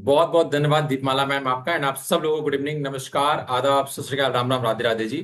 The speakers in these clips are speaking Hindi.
बहुत बहुत धन्यवाद दीपमाला मैम आपका। एंड आप सब लोगों को गुड इवनिंग, नमस्कार, आदाब, सत श्री अकाल, राम राम, राधे राधे जी।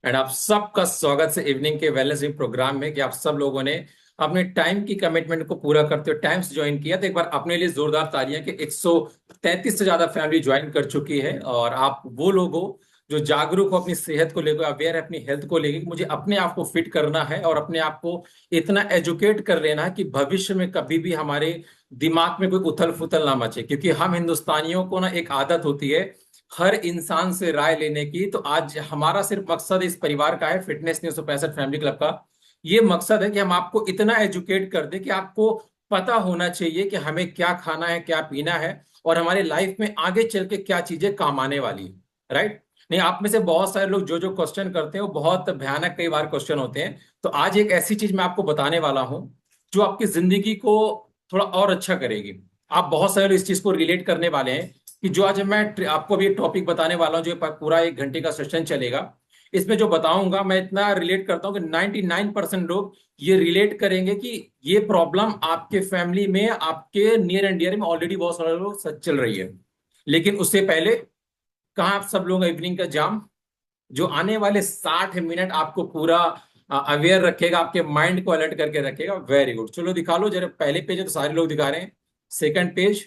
एंड आप सबका स्वागत है इवनिंग के वेलनेस वीक प्रोग्राम में कि आप सब लोगों ने अपने टाइम की कमिटमेंट को पूरा करते हुए टाइम से ज्वाइन किया। तो एक बार अपने लिए जोरदार तालियां कि 133 से ज्यादा फैमिली ज्वाइन कर चुकी है। और आप वो लोग हो जो जागरूक हो अपनी सेहत को लेकर, अवेयर है अपनी हेल्थ को लेकर कि मुझे अपने आप को फिट करना है और अपने आप को इतना एजुकेट कर लेना है कि भविष्य में कभी भी हमारे दिमाग में कोई उथल फुथल ना मचे। क्योंकि हम हिंदुस्तानियों को ना एक आदत होती है हर इंसान से राय लेने की। तो आज हमारा सिर्फ मकसद इस परिवार का है, फिटनेस 965 फैमिली क्लब का ये मकसद है कि हम आपको इतना एजुकेट कर दें कि आपको पता होना चाहिए कि हमें क्या खाना है, क्या पीना है, और हमारी लाइफ में आगे चल के क्या चीजें काम आने वाली है। राइट? नहीं, आप में से बहुत सारे लोग जो जो क्वेश्चन करते हैं वो बहुत भयानक कई बार क्वेश्चन होते हैं। तो आज एक ऐसी चीज मैं आपको बताने वाला हूं जो आपकी जिंदगी को थोड़ा और अच्छा करेगी। आप बहुत सारे लोग इस चीज को रिलेट करने वाले हैं कि जो आज मैं आपको भी एक टॉपिक बताने वाला हूं जो पूरा 1 घंटे का सेशन चलेगा। इसमें जो बताऊंगा मैं इतना रिलेट करता हूं कि 99% लोग ये रिलेट करेंगे कि ये प्रॉब्लम आपके फैमिली में, आपके नियर एंड डियर में ऑलरेडी बहुत सारे लोग सच चल रही है। लेकिन उससे पहले कहाँ आप सब लोग इवनिंग का जाम जो आने वाले 60 मिनट आपको पूरा अवेयर रखेगा, आपके माइंड को अलर्ट करके रखेगा। वेरी गुड, चलो दिखा लो जरा। पहले पेज है तो सारे लोग दिखा रहे हैं। Second page.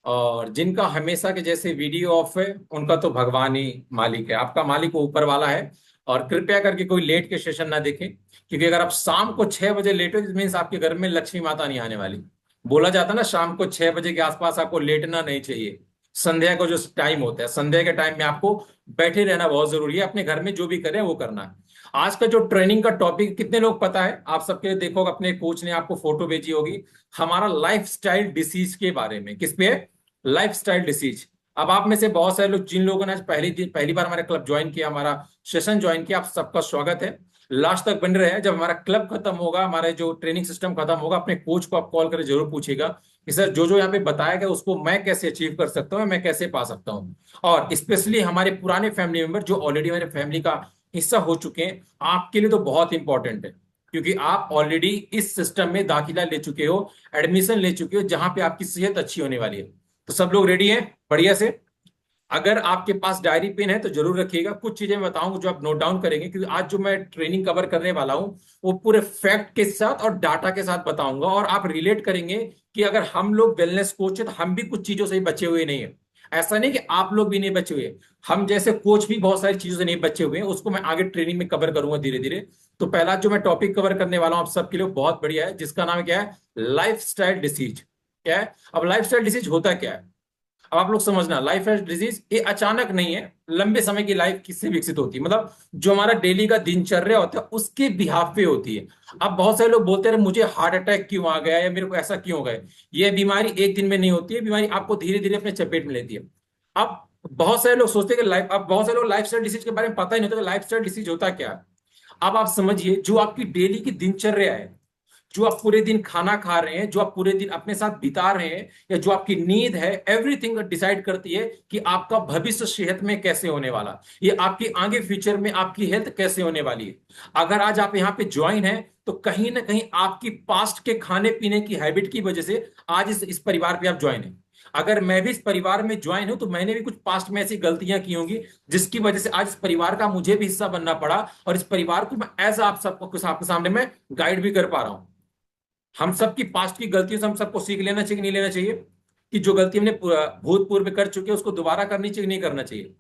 और जिनका हमेशा के जैसे वीडियो ऑफ है उनका तो भगवान ही मालिक है, आपका मालिक वो ऊपर वाला है। और कृपया करके कोई लेट के सेशन ना देखें, क्योंकि अगर आप शाम को 6 बजे लेटे हो मीन्स आपके घर में लक्ष्मी माता नहीं आने वाली। बोला जाता ना शाम को 6 बजे के आसपास आपको लेटना नहीं चाहिए। संध्या को जो टाइम होता है, संध्या के टाइम में आपको बैठे रहना बहुत जरूरी है। अपने घर में जो भी करें वो करना है। आज का जो ट्रेनिंग का टॉपिक कितने लोग पता है आप सबके? देखो अपने कोच ने आपको फोटो भेजी होगी हमारा लाइफ स्टाइल डिसीज के बारे में। किस पे है? Life style disease. अब आप में से बहुत सारे लोग जिन लोगों ने आज पहली बार हमारा क्लब ज्वाइन किया, हमारा सेशन ज्वाइन किया, आप सबका स्वागत है। लास्ट तक बन रहे हैं। जब हमारा क्लब खत्म होगा, हमारा जो ट्रेनिंग सिस्टम खत्म होगा, अपने कोच को आप कॉल करके जरूर पूछिएगा कि सर जो जो यहाँ पे बताया गया उसको मैं कैसे अचीव कर सकता हूँ, मैं कैसे पा सकता हूँ। और स्पेशली हमारे पुराने फैमिली मेंबर जो ऑलरेडी हमारे फैमिली का हिस्सा हो चुके हैं, आपके लिए तो बहुत इंपॉर्टेंट है। क्योंकि आप ऑलरेडी इस सिस्टम में दाखिला ले चुके हो, एडमिशन ले चुके हो, जहां पे आपकी सेहत अच्छी होने वाली है। तो सब लोग रेडी हैं बढ़िया से? अगर आपके पास डायरी पेन है तो जरूर रखिएगा। कुछ चीजें मैं बताऊंगा जो आप नोट डाउन करेंगे, क्योंकि आज जो मैं ट्रेनिंग कवर करने वाला हूं वो पूरे फैक्ट के साथ और डाटा के साथ बताऊंगा। और आप रिलेट करेंगे कि अगर हम लोग वेलनेस कोच है तो हम भी कुछ चीजों से बचे हुए नहीं है। ऐसा नहीं कि आप लोग भी नहीं बचे हुए, हम जैसे कोच भी बहुत सारी चीजों से नहीं बचे हुए हैं। उसको मैं आगे ट्रेनिंग में कवर करूंगा धीरे धीरे। तो पहला जो मैं टॉपिक कवर करने वाला हूं आप सबके लिए बहुत बढ़िया है, जिसका नाम क्या है? Life style disease. क्या है? अब लाइफ स्टाइल डिसीज होता क्या है? अब आप लोग समझना, लाइफ स्टाइल डिजीज ये अचानक नहीं है, लंबे समय की लाइफ किससे विकसित होती है, मतलब जो हमारा डेली का दिनचर्या होता है उसके बिहाफ पे होती है। अब बहुत सारे लोग बोलते हैं मुझे हार्ट अटैक क्यों आ गया या मेरे को ऐसा क्यों हो गया। ये बीमारी एक दिन में नहीं होती है, बीमारी आपको धीरे धीरे अपने चपेट में लेती है। अब बहुत सारे लोग सोचते हैं कि लाइफ, अब बहुत सारे लोग लाइफ स्टाइल डिसीज के बारे में पता ही नहीं होता लाइफ स्टाइल डिसीज होता क्या है। अब आप समझिए, जो आपकी डेली की दिनचर्या है, जो आप पूरे दिन खाना खा रहे हैं, जो आप पूरे दिन अपने साथ बिता रहे हैं, या जो आपकी नींद है, एवरीथिंग डिसाइड करती है कि आपका भविष्य सेहत में कैसे होने वाला, ये आपकी आगे फ्यूचर में आपकी हेल्थ कैसे होने वाली है। अगर आज आप यहाँ पे ज्वाइन है तो कहीं ना कहीं आपकी पास्ट के खाने पीने की हैबिट की वजह से आज इस परिवार पे आप ज्वाइन है। अगर मैं भी इस परिवार में ज्वाइन हूं तो मैंने भी कुछ पास्ट में ऐसी गलतियां की होंगी जिसकी वजह से आज इस परिवार का मुझे भी हिस्सा बनना पड़ा। और इस परिवार को मैं एज आप सबको आपके सामने मैं गाइड भी कर पा रहा हूं। हम सबकी पास्ट की गलतियों से हम सबको सीख लेना चाहिए कि नहीं लेना चाहिए? कि जो गलती हमने भूतपूर्व में कर चुके हैं उसको दोबारा करनी चाहिए नहीं करना चाहिए?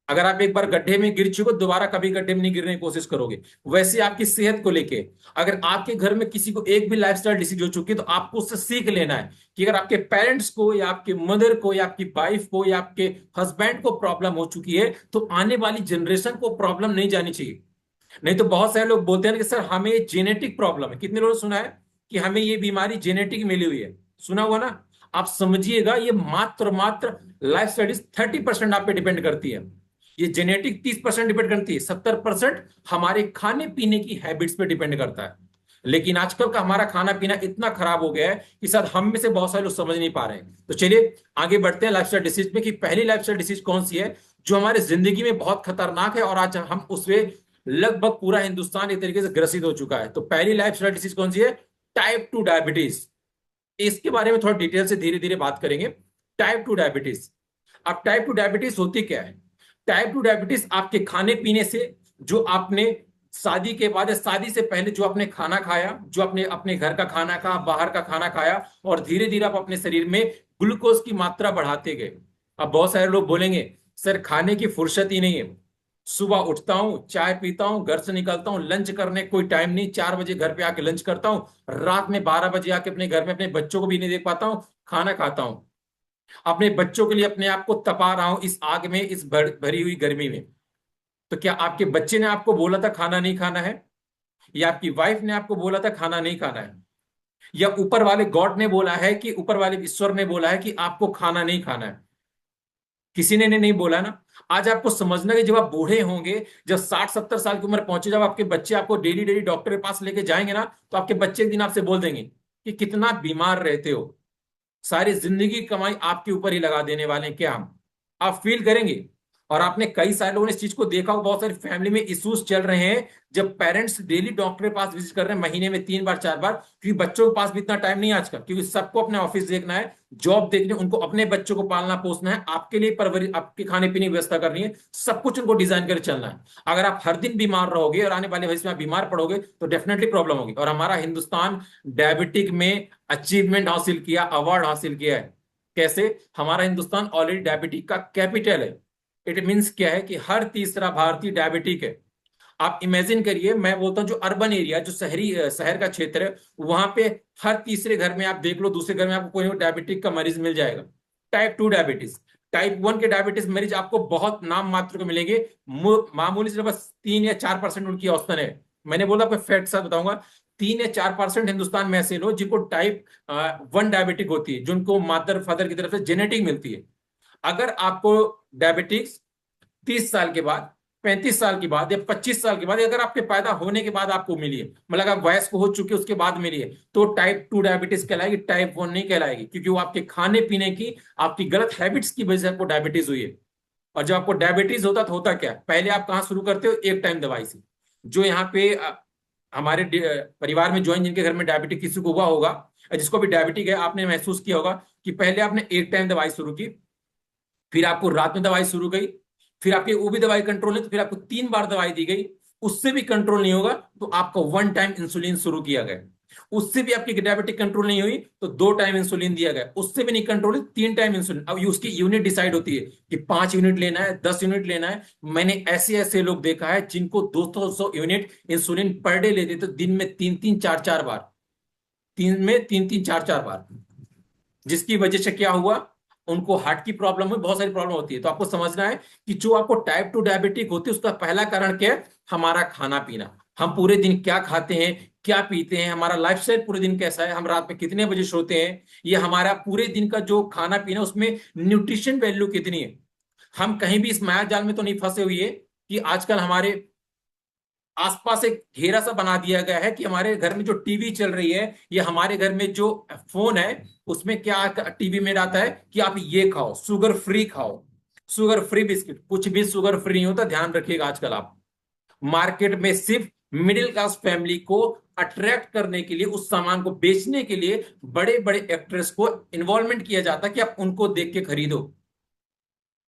अगर आप एक बार गड्ढे में गिर चुके हो दोबारा कभी गड्ढे में नहीं गिरने की कोशिश करोगे। वैसे आपकी सेहत को लेके, अगर आपके घर में किसी को एक भी लाइफस्टाइल डिसीज हो चुकी है तो आपको उससे सीख लेना है कि अगर आपके पेरेंट्स को या आपके मदर को या आपकी वाइफ को या आपके हस्बैंड को प्रॉब्लम हो चुकी है तो आने वाली जनरेशन को प्रॉब्लम नहीं जानी चाहिए। नहीं तो बहुत सारे लोग बोलते हैं कि सर हमें जेनेटिक प्रॉब्लम है। कितने लोगों ने सुना है कि हमें ये बीमारी जेनेटिक मिली हुई है? सुना हुआ ना? आप समझिएगा ये मात्र मात्र लाइफ स्टाइल 30% आप पे डिपेंड करती है। ये जेनेटिक 30% डिपेंड करती है, 70% हमारे खाने पीने की हैबिट्स पे डिपेंड करता है। लेकिन आजकल का हमारा खाना पीना इतना खराब हो गया है कि शायद हम में से बहुत सारे लोग समझ नहीं पा रहे हैं। तो चलिए आगे बढ़ते हैं लाइफस्टाइल डिसीज में कि पहली लाइफस्टाइल डिसीज कौन सी है जो हमारे जिंदगी में बहुत खतरनाक है और आज हम उससे लगभग पूरा हिंदुस्तान एक तरीके से ग्रसित हो चुका है। तो पहली लाइफस्टाइल डिसीज कौन सी है? Type 2 diabetes. इसके बारे में थोड़ा डिटेल से धीरे धीरे बात करेंगे। Type 2 diabetes. अब टाइप 2 डायबिटीज होती क्या है? टाइप 2 डायबिटीज आपके खाने पीने से, जो आपने शादी के बाद या शादी से पहले जो आपने खाना खाया, जो अपने अपने घर का खाना खाया, बाहर का खाना खाया, और धीरे धीरे आप अपने शरीर में ग्लूकोज की मात्रा बढ़ाते गए। अब बहुत सारे लोग बोलेंगे सर खाने की फुर्सत ही नहीं है, सुबह उठता हूं, चाय पीता हूं, घर से निकलता हूं, लंच करने कोई टाइम नहीं, 4 बजे घर पे आके लंच करता हूं, रात में 12 बजे आके अपने घर में अपने बच्चों को भी नहीं देख पाता हूं, खाना खाता हूं, अपने बच्चों के लिए अपने आप को तपा रहा हूं इस आग में, इस भरी हुई गर्मी में। तो क्या आपके बच्चे ने आपको बोला था खाना नहीं खाना है? या आपकी वाइफ ने आपको बोला था खाना नहीं खाना है? या ऊपर वाले गॉड ने बोला है, कि ऊपर वाले ईश्वर ने बोला है कि आपको खाना नहीं खाना है? किसी ने नहीं बोला ना। आज आपको समझना कि जब आप बूढ़े होंगे, जब 60-70 साल की उम्र पहुंचे, जब आपके बच्चे आपको डेली डेली डॉक्टर के पास लेके जाएंगे ना, तो आपके बच्चे एक दिन आपसे बोल देंगे कि कितना बीमार रहते हो, सारी जिंदगी की कमाई आपके ऊपर ही लगा देने वाले हैं क्या हम? आप फील करेंगे। और आपने कई सारे लोगों ने इस चीज को देखा हो, बहुत सारी फैमिली में इश्यूज चल रहे हैं, जब पेरेंट्स डेली डॉक्टर के पास विजिट कर रहे हैं, महीने में 3 बार 4 बार, क्योंकि बच्चों के पास भी इतना टाइम नहीं है आजकल, क्योंकि सबको अपने ऑफिस देखना है, जॉब देखनी है, उनको अपने बच्चों को पालना पोसना है, आपके लिए परवरिश, आपके खाने पीने की व्यवस्था करनी है, सब कुछ उनको डिजाइन कर चलना है। अगर आप हर दिन बीमार रहोगे और आने वाले भविष्य में आप बीमार पड़ोगे, तो डेफिनेटली प्रॉब्लम होगी। और हमारा हिंदुस्तान डायबिटिक में अचीवमेंट हासिल किया, अवार्ड हासिल किया है। कैसे? हमारा हिंदुस्तान ऑलरेडी डायबिटिक का कैपिटल है। इट मीन्स क्या है कि हर तीसरा भारतीय डायबिटिक है। आप इमेजिन करिए, मैं बोलता हूं जो अर्बन एरिया, जो शहरी शहर का क्षेत्र है, वहां पे हर तीसरे घर में आप देख लो, दूसरे घर में आपको कोई ना कोई डायबिटिक का मरीज मिल जाएगा। टाइप 2 डायबिटीज, टाइप 1 के डायबिटीज मरीज आपको बहुत नाम मात्र को मिलेंगे। मामूली से बस 3 या 4% उनकी औसतन है। मैंने बोला, आपको फैक्ट साथ बताऊंगा, 3 या 4% हिंदुस्तान में ऐसे लोग जिनको टाइप 1 डायबिटिक होती है, जिनको मादर फादर की तरफ से जेनेटिक मिलती है। अगर आपको डायबिटिक्स 30 साल के बाद, 35 साल के बाद, या 25 साल के बाद, अगर आपके पैदा होने के बाद आपको मिली है, मतलब आप वयस्क हो चुके उसके बाद मिली है, तो टाइप 2 डायबिटीज कहलाएगी, टाइप 1 नहीं कहलाएगी, क्योंकि वो आपके खाने पीने की, आपकी गलत हैबिट्स की वजह से आपको डायबिटीज हुई है। और जब आपको डायबिटीज होता तो होता क्या, पहले आप कहाँ शुरू करते हो? एक टाइम दवाई से। जो यहाँ पे हमारे परिवार में ज्वाइन, जिनके घर में डायबिटिक किसी को हुआ होगा, जिसको भी डायबिटिक है, आपने महसूस किया होगा कि पहले आपने एक टाइम दवाई शुरू की, फिर आपको रात में दवाई शुरू गई, फिर आपकी वो भी दवाई कंट्रोल नहीं, तो फिर आपको 3 बार दवाई दी गई, उससे भी कंट्रोल नहीं होगा, तो आपका 1 टाइम इंसुलिन शुरू किया गया। उससे भी आपकी डायबिटिक कंट्रोल नहीं हुई, तो 2 टाइम इंसुलिन दिया गया, उससे भी नहीं कंट्रोल हुई, 3 टाइम इंसुलिन। अब उसकी यूनिट डिसाइड होती है कि 5 यूनिट लेना है, 10 यूनिट लेना है। मैंने ऐसे ऐसे लोग देखा है जिनको 200 यूनिट इंसुलिन पर डे लेते, तो दिन में 3-3 4-4 बार, 3 में 3-3 4-4 बार, जिसकी वजह से क्या हुआ, उनको हार्ट की प्रॉब्लम हुई, बहुत सारी प्रॉब्लम होती है। तो आपको समझना है कि जो आपको टाइप 2 डायबिटिक होती है, उसका पहला कारण क्या है? हमारा खाना पीना। हम पूरे दिन क्या खाते हैं, क्या पीते हैं, हमारा लाइफस्टाइल पूरे दिन कैसा है, हम रात में कितने बजे सोते हैं, ये हमारा पूरे दिन का जो खाना पीना, उसमें न्यूट्रिशन वैल्यू कितनी है। हम कहीं भी इस माया जाल में तो नहीं फंसे हुए कि आजकल हमारे आसपास एक घेरा सा बना दिया गया है कि हमारे घर में जो टीवी चल रही है, या हमारे घर में जो फोन है, उसमें क्या टीवी में आता है कि आप ये खाओ, शुगर फ्री खाओ, शुगर फ्री बिस्किट। कुछ भी शुगर फ्री नहीं होता, ध्यान रखिएगा। आजकल आप मार्केट में सिर्फ मिडिल क्लास फैमिली को अट्रैक्ट करने के लिए, उस सामान को बेचने के लिए बड़े बड़े एक्ट्रेस को इन्वॉल्वमेंट किया जाता है कि आप उनको देख के खरीदो।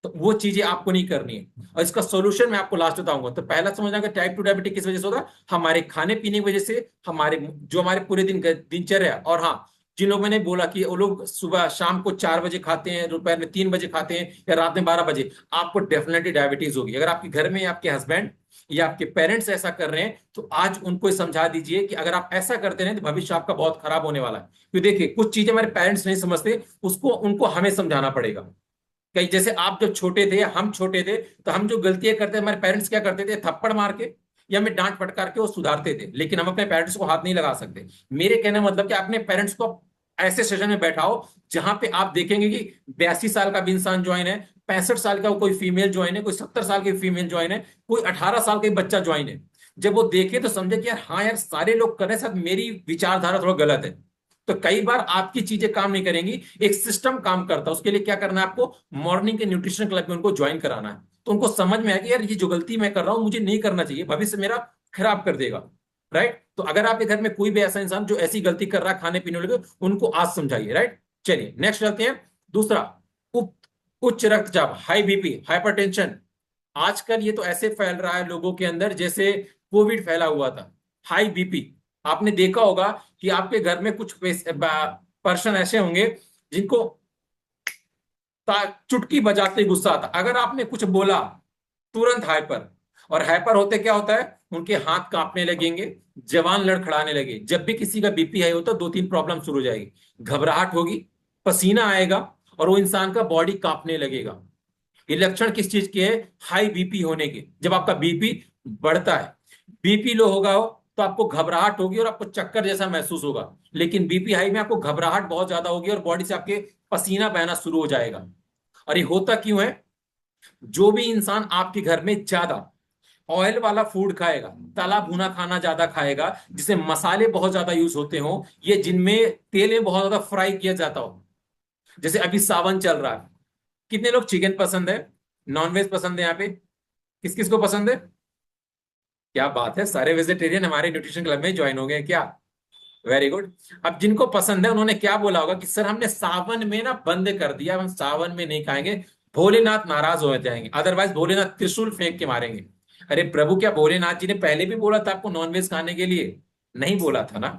तो वो चीजें आपको नहीं करनी है, और इसका सॉल्यूशन मैं आपको लास्ट बताऊंगा। तो पहला समझना कि टाइप 2 डायबिटीज किस वजह से होता है? हमारे खाने पीने की वजह से, हमारे जो हमारे पूरे दिन का दिनचर्या है। और हाँ, जिन लोगों ने बोला कि वो लोग सुबह शाम को 4 बजे खाते हैं, दोपहर में 3 बजे खाते हैं, या रात में 12 बजे, आपको डेफिनेटली डायबिटीज होगी। अगर आपके घर में आपके हस्बैंड या आपके पेरेंट्स ऐसा कर रहे हैं, तो आज उनको समझा दीजिए कि अगर आप ऐसा करते रहे तो भविष्य आपका बहुत खराब होने वाला है। क्योंकि देखिए, कुछ चीजें हमारे पेरेंट्स नहीं समझते, उसको उनको हमें समझाना पड़ेगा। कहीं जैसे आप जब छोटे थे, हम छोटे थे, तो हम जो गलतियां करते, हमारे पेरेंट्स क्या करते थे, थप्पड़ मार के या हमें डांट फटकार के वो सुधारते थे, लेकिन हम अपने पेरेंट्स को हाथ नहीं लगा सकते। मेरे कहने का मतलब कि अपने पेरेंट्स को ऐसे सेशन में बैठाओ जहां पे आप देखेंगे कि 82 साल का भी इंसान ज्वाइन है, 65 साल का कोई फीमेल ज्वाइन है, कोई 70 साल की फीमेल ज्वाइन है, कोई 18 साल का बच्चा ज्वाइन है। जब वो देखे तो समझे कि यार, हाँ यार, सारे लोग कर रहे हैं, साथ मेरी विचारधारा थोड़ा गलत है। तो कई बार आपकी चीजें काम नहीं करेंगी, एक सिस्टम काम करता है। उसके लिए क्या करना है आपको? मॉर्निंग के न्यूट्रिशन क्लब में उनको ज्वाइन कराना है, तो उनको समझ में आएगा यार, ये जो गलती मैं कर रहा हूं मुझे नहीं करना चाहिए, भविष्य मेरा खराब कर देगा। राइट? तो अगर आपके घर में कोई भी ऐसा इंसान जो ऐसी गलती कर रहा है खाने पीने लगे, उनको आज समझाइए। राइट? चलिए नेक्स्ट चलते हैं। दूसरा, उच्च रक्तचाप, हाई बीपी, हाइपरटेंशन। आजकल ये तो ऐसे फैल रहा है लोगों के अंदर जैसे कोविड फैला हुआ था। हाई बीपी, आपने देखा होगा कि आपके घर में कुछ पर्सन ऐसे होंगे जिनको चुटकी बजाते ही गुस्सा आता, अगर आपने कुछ बोला तुरंत हाइपर। और हाइपर होते क्या होता है, उनके हाथ कांपने लगेंगे, जवान लड़खड़ाने लगे। जब भी किसी का बीपी हाई होता है, दो तीन प्रॉब्लम शुरू हो जाएगी। घबराहट होगी, पसीना आएगा, और वो इंसान का बॉडी कांपने लगेगा। ये लक्षण किस चीज के है? हाई बीपी होने के। जब आपका बीपी बढ़ता है, बीपी लो होगा हो, तो आपको घबराहट होगी और आपको चक्कर जैसा महसूस होगा। लेकिन बीपी हाई में आपको घबराहट बहुत ज्यादा होगी और बॉडी से आपके पसीना बहना शुरू हो जाएगा। और ये होता क्यों है? जो भी इंसान आपके घर में ज्यादा ऑयल वाला फूड खाएगा, तला भुना खाना ज्यादा खाएगा, जिसमें मसाले बहुत ज्यादा यूज होते हो, ये जिनमें तेल में बहुत ज्यादा फ्राई किया जाता हो, जैसे अभी सावन चल रहा है। कितने लोग चिकन पसंद है, नॉनवेज पसंद है यहाँ पे? किस किस को पसंद है? क्या बात है, सारे वेजिटेरियन हमारे न्यूट्रिशन क्लब में ज्वाइन हो गए हैं क्या? Very good. अब जिनको पसंद है उन्होंने क्या बोला होगा कि सर हमने सावन में ना बंद कर दिया, हम सावन में नहीं खाएंगे, भोलेनाथ नाराज हो जाएंगे, अदरवाइज भोलेनाथ त्रिशूल फेंक के मारेंगे। अरे प्रभु, क्या भोलेनाथ जी ने पहले भी बोला था आपको नॉनवेज खाने के लिए? नहीं बोला था ना।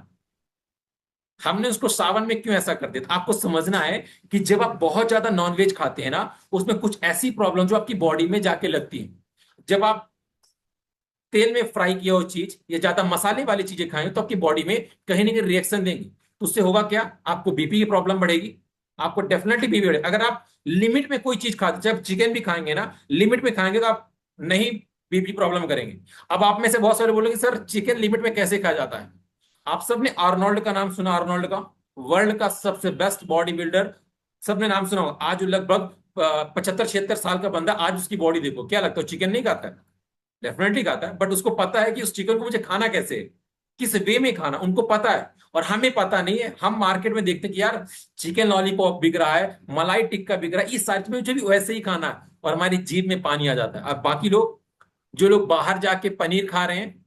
हमने उसको सावन में क्यों ऐसा कर दिया था? आपको समझना है कि जब आप बहुत ज्यादा नॉनवेज खाते हैं ना, उसमें कुछ ऐसी प्रॉब्लम जो आपकी बॉडी में जाके लगती है। जब आप तेल में फ्राई किया हुआ चीज या ज्यादा मसाले वाली चीजें खाएं तो आपकी बॉडी में कहीं ना कहीं रिएक्शन देंगी। तो उससे होगा क्या? आपको बीपी की प्रॉब्लम बढ़ेगी। आपको डेफिनेटली बीपी बढ़ेगी। अगर आप लिमिट में कोई चीज खाते, जब चिकन भी खाएंगे ना, लिमिट में खाएंगे तो आप नहीं बीपी प्रॉब्लम करेंगे। अब आप में से बहुत सारे बोलेंगे सर चिकन लिमिट में कैसे खाया जाता है? आप सबने आर्नोल्ड का नाम सुना? आर्नोल्ड का, वर्ल्ड का सबसे बेस्ट बॉडी बिल्डर, सबने नाम सुना होगा। आज वो लगभग 75-76 साल का बंदा, आज उसकी बॉडी देखो, क्या लगता है चिकन नहीं खाता है? डेफिनेटली खाता है, बट उसको पता है कि उस चिकन को मुझे खाना कैसे है, किस वे में खाना, उनको पता है। और हमें पता नहीं है। हम मार्केट में देखते हैं कि यार चिकन लॉलीपॉप बिक रहा है, मलाई टिक्का बिक रहा है, इस साइज में मुझे भी वैसे ही खाना है, और हमारी जीभ में पानी आ जाता है। अब बाकी लोग, जो लोग बाहर जाके पनीर खा रहे हैं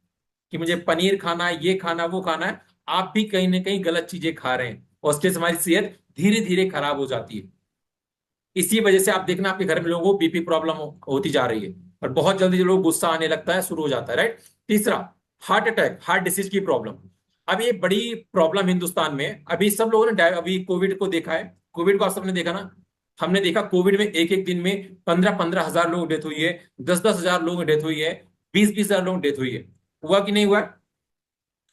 कि मुझे पनीर खाना है, ये खाना वो खाना है, आप भी कहीं ना कहीं गलत चीजें खा रहे हैं, और उससे हमारी सेहत धीरे धीरे खराब हो जाती है। इसी वजह से आप देखना आपके घर में लोगों को बीपी प्रॉब्लम होती जा रही है, और बहुत जल्दी जो लोग गुस्सा आने लगता है, शुरू हो जाता है, राइट। तीसरा, हार्ट अटैक, हार्ट डिसीज की प्रॉब्लम। अब ये बड़ी प्रॉब्लम हिंदुस्तान में। अभी सब लोगों ने अभी कोविड को देखा है। कोविड को आप सबने देखा ना? हमने देखा कोविड में एक एक दिन में 15-15 हजार लोग डेथ हुई है, 10-10 हजार लोग डेथ हुई है, 20-20 हजार लोग डेथ हुई है। हुआ कि नहीं हुआ?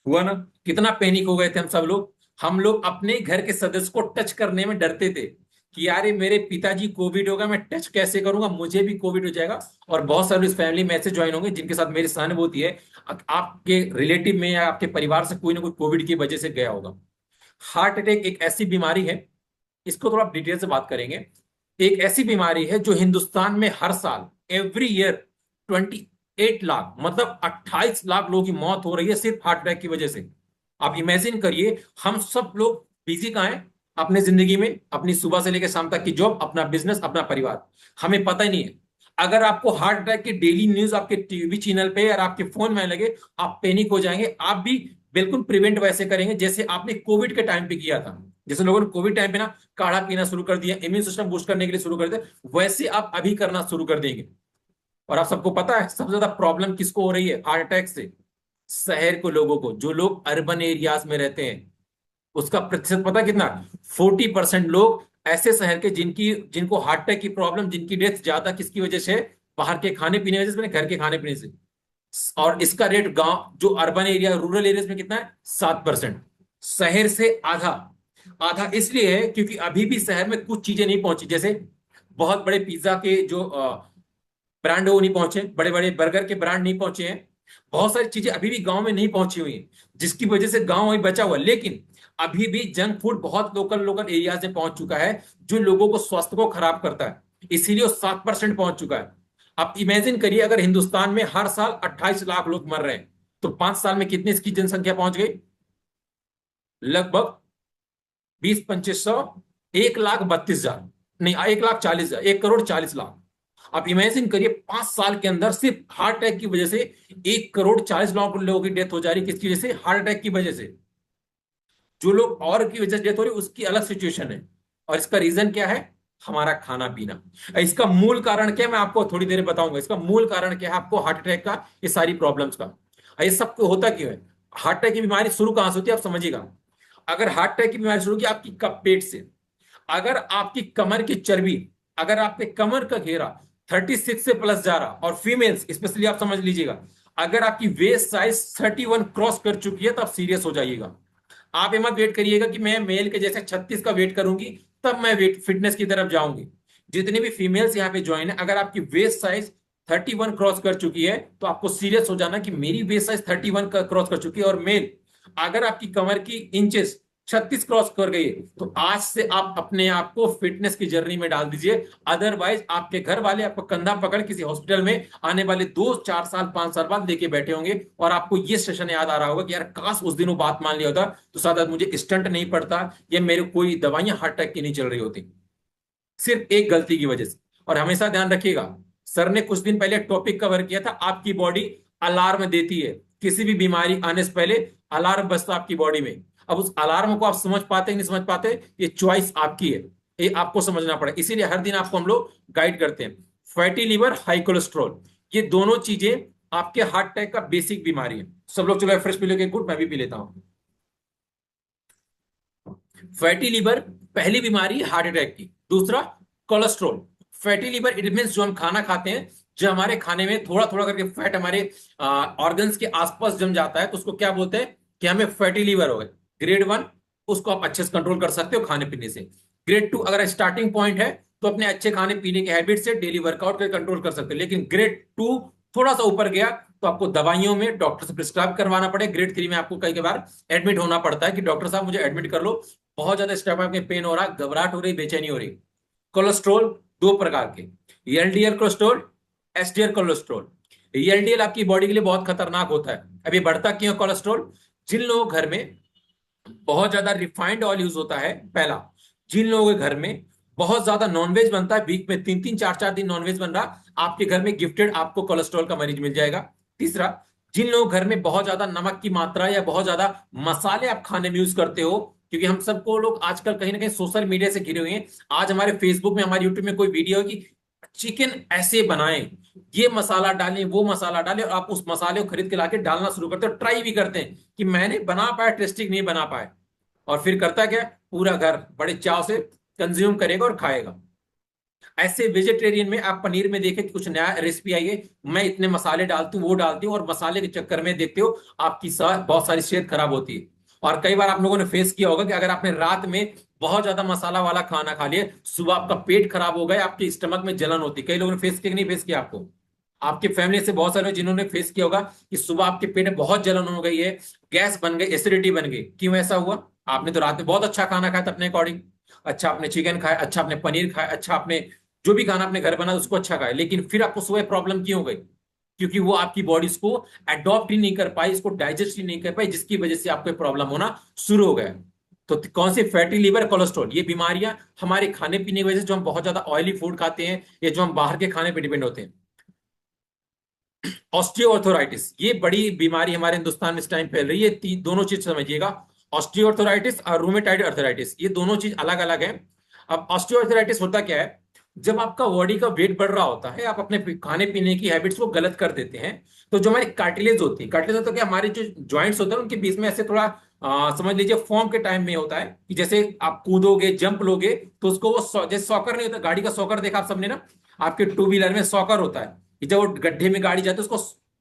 हुआ ना? कितना पैनिक हो गए थे हम सब लोग। हम लोग अपने घर के सदस्य को टच करने में डरते थे कि यार ये मेरे पिताजी कोविड होगा, मैं टच कैसे करूंगा, मुझे भी कोविड हो जाएगा। और बहुत सारे इस फैमिली में ऐसे ज्वाइन होंगे जिनके साथ मेरी सहानुभूति है, आपके रिलेटिव में या आपके परिवार से कोई ना कोई कोविड की वजह से गया होगा। हार्ट अटैक एक ऐसी बीमारी है, इसको थोड़ा डिटेल से बात करेंगे। एक ऐसी बीमारी है जो हिंदुस्तान में हर साल, एवरी ईयर, 28 लाख, मतलब 28 लाख लोगों की मौत हो रही है सिर्फ हार्ट अटैक की वजह से। आप इमेजिन करिए, हम सब लोग बिजी कहाँ हैं अपने जिंदगी में, अपनी सुबह से लेकर शाम तक की जॉब, अपना बिजनेस, अपना परिवार, हमें पता ही नहीं है। अगर आपको हार्ट अटैक की डेली न्यूज आपके टीवी चैनल पे या आपके फोन में लगे, आप पैनिक हो जाएंगे। आप भी बिल्कुल प्रिवेंट वैसे करेंगे जैसे आपने कोविड के टाइम पे किया था। जैसे लोगों ने कोविड टाइम पे ना काढ़ा पीना शुरू कर दिया, इम्यून सिस्टम बूस्ट करने के लिए शुरू कर दिया, वैसे आप अभी करना शुरू कर देंगे। और आप सबको पता है सबसे ज्यादा प्रॉब्लम किसको हो रही है हार्ट अटैक से? शहर को लोगों को, जो लोग अर्बन एरियाज में रहते हैं। उसका प्रतिशत पता कितना? 40% लोग ऐसे शहर के जिनको हार्ट अटैक की प्रॉब्लम, जिनकी डेथ ज्यादा किसकी वजह से? बाहर के खाने पीने की वजह से, घर के खाने पीने से। और इसका रेट गांव, जो अर्बन एरिया, रूरल एरियाज में कितना है? 7%। शहर से आधा। आधा इसलिए है क्योंकि अभी भी शहर में कुछ चीजें नहीं पहुंची, जैसे बहुत बड़े पिज्जा के जो ब्रांड वो नहीं पहुंचे, बड़े बड़े बर्गर के ब्रांड नहीं पहुंचे हैं। बहुत सारी चीजें अभी भी गांव में नहीं पहुंची हुई हैं, जिसकी वजह से गांव वही बचा हुआ है। लेकिन अभी भी जंक फूड बहुत लोकल लोकल एरियाज में पहुंच चुका है, जो लोगों को स्वास्थ्य को खराब करता है, इसीलिए वो 7% पहुंच चुका है। आप इमेजिन करिए, अगर हिंदुस्तान में हर साल 28 लाख लोग मर रहे हैं, तो 5 साल में कितनी इसकी जनसंख्या पहुंच गई? लगभग 20-2500, 1,32,000, नहीं 1,40,000, 1,40,40,00,000। आप इमेजिन करिए, 5 साल के अंदर सिर्फ हार्ट अटैक की वजह से 1,40,40,00,000 लोगों की डेथ हो जा रही है। किसकी वजह से? हार्ट अटैक की वजह से। जो लोग और की वजह से डेथ हो रही है उसकी अलग सिचुएशन है। और इसका रीजन क्या है? हमारा खाना पीना। इसका मूल कारण क्या है मैं आपको थोड़ी देर में बताऊंगा। इसका मूल कारण क्या है आपको हार्ट अटैक का, ये सारी प्रॉब्लम्स का। ये सब होता क्यों है? हार्ट अटैक की बीमारी शुरू कहां से होती है आप समझिएगा। अगर हार्ट अटैक की बीमारी शुरू की आपकी पेट से, अगर आपकी कमर की चर्बी, अगर आपके कमर का घेरा 36 से प्लस जा रहा, और फीमेल्स स्पेशली आप समझ लीजिएगा, अगर आपकी वेस्ट साइज 31 क्रॉस कर चुकी है तो आप सीरियस हो जाइएगा। आप ये मत वेट करिएगा कि मैं मेल के जैसे 36 का वेट करूंगी तब मैं वेट फिटनेस की तरफ जाऊंगी। जितनी भी फीमेल्स यहाँ पे ज्वाइन है, अगर आपकी वेस्ट साइज 31 क्रॉस कर चुकी है तो आपको सीरियस हो जाना कि मेरी वेस्ट साइज 31 का क्रॉस कर चुकी है। और मेल, अगर आपकी कमर की इंचेस 36 क्रॉस कर गई है तो आज से आप अपने आप को फिटनेस की जर्नी में डाल दीजिए। अदरवाइज आपके घर वाले आपको कंधा पकड़ किसी हॉस्पिटल में आने वाले 2 4 साल 5 साल बाद लेके बैठे होंगे, और आपको ये सेशन याद आ रहा होगा कि यार काश उस दिन वो बात मान लिया होता तो शायद आज मुझे स्टंट नहीं पड़ता या मेरे कोई दवाइयां हार्ट अटैक की नहीं चल रही होती, सिर्फ एक गलती की वजह से। और हमेशा ध्यान रखिएगा, सर ने कुछ दिन पहले टॉपिक कवर किया था, आपकी बॉडी अलार्म देती है किसी भी बीमारी आने से पहले। अलार्म बजता आपकी बॉडी में। अब उस अलार्म को आप समझ पाते नहीं समझ पाते, ये चॉइस आपकी है, ये आपको समझना पड़ेगा। इसीलिए हर दिन आपको हम लोग गाइड करते हैं। फैटी लीवर, हाई कोलेस्ट्रॉल, ये दोनों चीजें आपके हार्ट अटैक का बेसिक बीमारी है। सब लोग चलो फ्रेश पी लो, गुड, मैं भी पी लेता हूं। फैटी लीवर पहली बीमारी हार्ट अटैक की। दूसरा cholesterol. Fatty liver it mean जो हम खाना खाते हैं, जो हमारे खाने में थोड़ा थोड़ा करके फैट हमारे ऑर्गन्स के आसपास जम जाता है तो उसको क्या बोलते हैं कि हमें फैटी लीवर हो गए। ग्रेड 1 उसको आप अच्छे से कंट्रोल कर सकते हो खाने पीने से। ग्रेड 2 अगर स्टार्टिंग पॉइंट है तो अपने अच्छे खाने पीने के हैबिट से डेली वर्कआउट कर कंट्रोल कर सकते हो। लेकिन ग्रेड 2 थोड़ा सा ऊपर गया तो आपको दवाइयों में डॉक्टर से प्रिस्क्राइब करवाना पड़े। ग्रेड 3 में आपको कई बार एडमिट होना पड़ता है कि डॉक्टर साहब मुझे एडमिट कर लो, बहुत ज्यादा स्टमक में पेन हो रहा, घबराहट हो रही, बेचैनी हो रही। कोलेस्ट्रॉल दो प्रकार के, LDL cholesterol, SDL cholesterol. LDL आपकी बॉडी के लिए बहुत खतरनाक होता है। अभी बढ़ता क्यों कोलेस्ट्रॉल? जिन लोगों के घर में बहुत ज्यादा रिफाइंड ऑयल यूज होता है, पहला, जिन लोगों के घर में बहुत ज्यादा नॉनवेज बनता है, वीक में 3 3 4 4 दिन नॉनवेज बन रहा, आपके घर में गिफ्टेड आपको कोलेस्ट्रॉल का मरीज मिल जाएगा। तीसरा, जिन लोगों के घर में बहुत ज्यादा नमक की मात्रा या बहुत ज्यादा मसाले आप खाने में यूज करते हो, क्योंकि हम सबको लोग आजकल कहीं ना कहीं सोशल मीडिया से घिरे हुए हैं। आज हमारे फेसबुक में, हमारे यूट्यूब में कोई वीडियो है कि चिकन ऐसे बनाएं, ये मसाला डालें, वो मसाला डालें, और आप उस मसाले को खरीद के लाके डालना शुरू करते हो, ट्राई भी करते हैं कि मैंने बना पाया, टेस्टिंग नहीं बना पाया, और फिर करता क्या, पूरा घर बड़े चाव से कंज्यूम करेगा और खाएगा। ऐसे वेजिटेरियन में आप पनीर में देखें कि कुछ नया रेसिपी आई है, मैं इतने मसाले डालती हूँ वो डालती हूँ, और मसाले के चक्कर में देखते हो आपकी बहुत सारी सेहत खराब होती है। और कई बार आप लोगों ने फेस किया होगा कि अगर आपने रात में बहुत ज्यादा मसाला वाला खाना खा लिया, सुबह आपका पेट खराब हो गया, आपके स्टमक में जलन होती है। कई लोगों ने फेस किया कि नहीं फेस किया? आपको आपके फैमिली से बहुत सारे जिन्होंने फेस किया होगा कि सुबह आपके पेट में बहुत जलन हो गई है, गैस बन गई, एसिडिटी बन गई। क्यों ऐसा हुआ? आपने तो रात में बहुत अच्छा खाना खाया था अपने अकॉर्डिंग, अच्छा आपने चिकन खाया, अच्छा आपने पनीर खाया, अच्छा आपने जो भी खाना अपने घर बना उसको अच्छा खाया, लेकिन फिर आपको सुबह प्रॉब्लम क्यों हो गई? क्योंकि वो आपकी बॉडी इसको अडॉप्ट ही नहीं कर पाई, इसको डाइजेस्ट ही नहीं कर पाई, जिसकी वजह से आपको प्रॉब्लम होना शुरू हो गया। तो कौन सी? फैटी लीवर, कोलेस्ट्रॉल, ये बीमारियां हमारे खाने पीने की वजह से, जो हम बहुत ज्यादा ऑयली फूड खाते हैं या जो हम बाहर के खाने पर डिपेंड होते हैं। ऑस्टियोआर्थराइटिस, ये बड़ी बीमारी हमारे हिंदुस्तान में इस टाइम फैल रही है। दोनों चीज समझिएगा, ऑस्टियोआर्थराइटिस और रूमेटाइड अर्थराइटिस, ये दोनों चीज अलग अलग है। अब ऑस्टियोआर्थराइटिस होता क्या है? जब आपका बॉडी का वेट बढ़ रहा होता है, आप अपने खाने पीने की हैबिट्स को गलत कर देते हैं, तो जो हमारी कार्टिलेज होती है, कार्टिलेज होता है कि हमारे जो जॉइंट्स होते हैं उनके बीच में ऐसे थोड़ा समझ लीजिए फॉर्म के टाइम में होता है कि जैसे आप कूदोगे, जंप लोगे, तो उसको वो जैसे सॉकर नहीं होता, गाड़ी का सॉकर देखा आप सबने ना, आपके टू व्हीलर में सॉकर होता है कि जब वो गड्ढे में गाड़ी जाती है उसको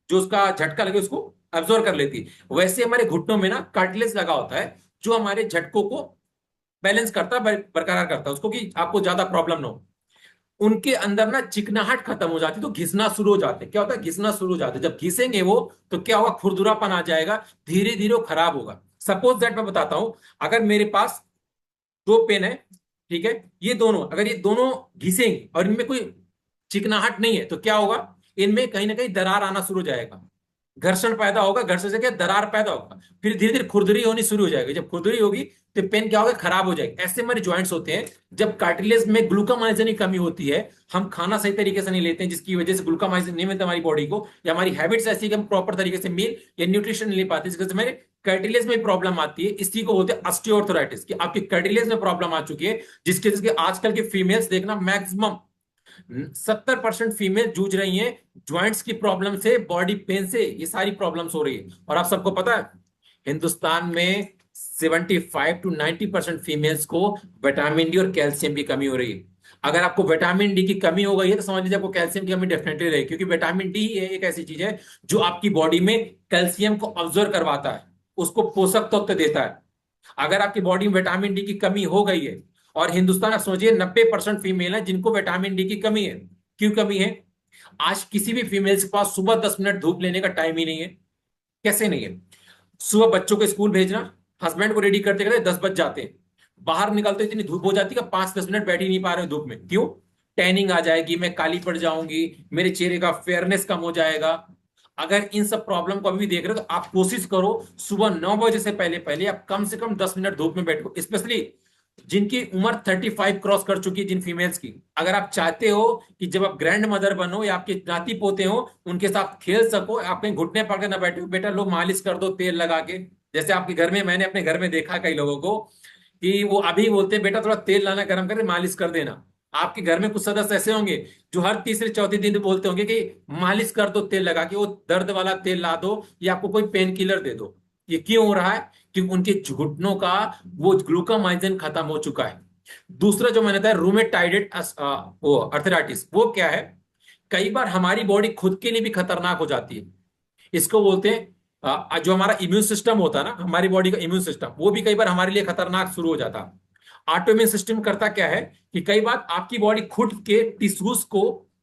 जो उसका झटका लगे उसको अब्जॉर्व कर लेती है। वैसे हमारे घुटनों में ना कार्टिलेज लगा होता है जो हमारे झटकों को बैलेंस करता है, बरकरार करता है उसको, कि आपको ज्यादा प्रॉब्लम ना हो। उनके अंदर ना चिकनाहट खत्म हो जाती है तो घिसना शुरू हो जाते हैं। क्या होता है? घिसना शुरू हो जाते हैं। जब घिसेंगे वो तो क्या होगा? खुरदुरापन आ जाएगा, धीरे धीरे वो खराब होगा। सपोज दैट मैं बताता हूं, अगर मेरे पास दो पेन है, ठीक है, ये दोनों अगर ये दोनों घिसेंगे और इनमें कोई चिकनाहट नहीं है तो क्या होगा? इनमें कहीं ना कहीं दरार आना शुरू हो जाएगा, घर्षण पैदा होगा, घर्षण से क्या दरार पैदा होगा, फिर धीरे धीरे खुरदरी होनी शुरू हो जाएगी। जब खुरदरी होगी तो पेन क्या होगा? खराब हो जाएगी। ऐसे हमारे जॉइंट्स होते हैं, जब कार्टिलेज में ग्लूकोमाइजन की कमी होती है, हम खाना सही तरीके से नहीं लेते हैं, जिसकी वजह से ग्लूकोमाइजन नहीं मिलता हमारी बॉडी को, या हमारी हैबिट्स ऐसी कि हम प्रॉपर तरीके से मील या न्यूट्रिशन नहीं ले पाते, जिसकी वजह से हमारे कार्टिलेज में प्रॉब्लम आती है, इसी को बोलते हैं ऑस्टियोआर्थराइटिस, कि आपकी कार्टिलेज में प्रॉब्लम आ चुकी है, जिसके जिसके आजकल के फीमेल्स देखना मैक्सिमम 70% फीमेल जूझ रही हैं ज्वाइंट्स की प्रॉब्लम से, बॉडी पेन से, ये सारी प्रॉब्लम्स हो रही है। और आप सबको पता है हिंदुस्तान में 75 to 90% फीमेल्स को विटामिन डी और कैल्शियम की कमी हो रही है। अगर आपको विटामिन डी की कमी हो गई है तो समझ लीजिए आपको कैल्शियम की कमी डेफिनेटली रहेगी, क्योंकि विटामिन डी एक ऐसी चीज है जो आपकी बॉडी में कैल्शियम को ऑब्जर्व करवाता है, उसको पोषक तत्व देता है। अगर आपकी बॉडी में विटामिन डी की कमी हो गई है, और हिंदुस्तान आप सोचिए 90% फीमेल है जिनको विटामिन डी की कमी है। क्यों कमी है? आज किसी भी फीमेल के पास सुबह 10 मिनट धूप लेने का टाइम ही नहीं है। कैसे नहीं है? सुबह बच्चों को स्कूल भेजना, हस्बैंड को रेडी करते करते 10 बज जाते हैं, बाहर निकलते इतनी धूप हो जाती है कि 5-10 मिनट बैठ ही नहीं पा रहे धूप में। क्यों? टैनिंग आ जाएगी, मैं काली पड़ जाऊंगी, मेरे चेहरे का फेयरनेस कम हो जाएगा। अगर इन सब प्रॉब्लम को अभी भी देख रहे हो तो आप कोशिश करो सुबह 9 बजे से पहले पहले आप कम से कम 10 मिनट धूप में बैठो, स्पेशली जिनकी उम्र 35 क्रॉस कर चुकी है, जिन फीमेल्स की। अगर आप चाहते हो कि जब आप ग्रैंड मदर बनो या आपके नाती पोते हो उनके साथ खेल सको, आप कहीं घुटने पकड़ ना बैठो, बेटा लो मालिश कर दो तेल लगा के। जैसे आपके घर में, मैंने अपने घर में देखा कई लोगों को कि वो अभी बोलते हैं बेटा थोड़ा तेल लाना गर्म करके मालिश कर देना। आपके घर में कुछ सदस्य ऐसे होंगे जो हर तीसरे चौथे दिन बोलते होंगे कि मालिश कर दो तेल लगा के, वो दर्द वाला तेल ला दो या आपको कोई पेन किलर दे दो। ये क्यों हो रहा है? क्योंकि उनके घुटनों का वो ग्लूकोमाइजन खत्म हो चुका है। दूसरा जो मैंने बताया रूमेटाइडेड वो अर्थराइटिस, वो क्या है? कई बार हमारी बॉडी खुद के लिए भी खतरनाक हो जाती है। इसको बोलते हैं जो हमारा इम्यून सिस्टम होता है ना, हमारी बॉडी का इम्यून सिस्टम, वो भी कई बार हमारे लिए खतरनाक शुरू हो जाता है। ऑटो इम्यून सिस्टम करता क्या है कि कई बार आपकी बॉडी खुद के टिश्यूज को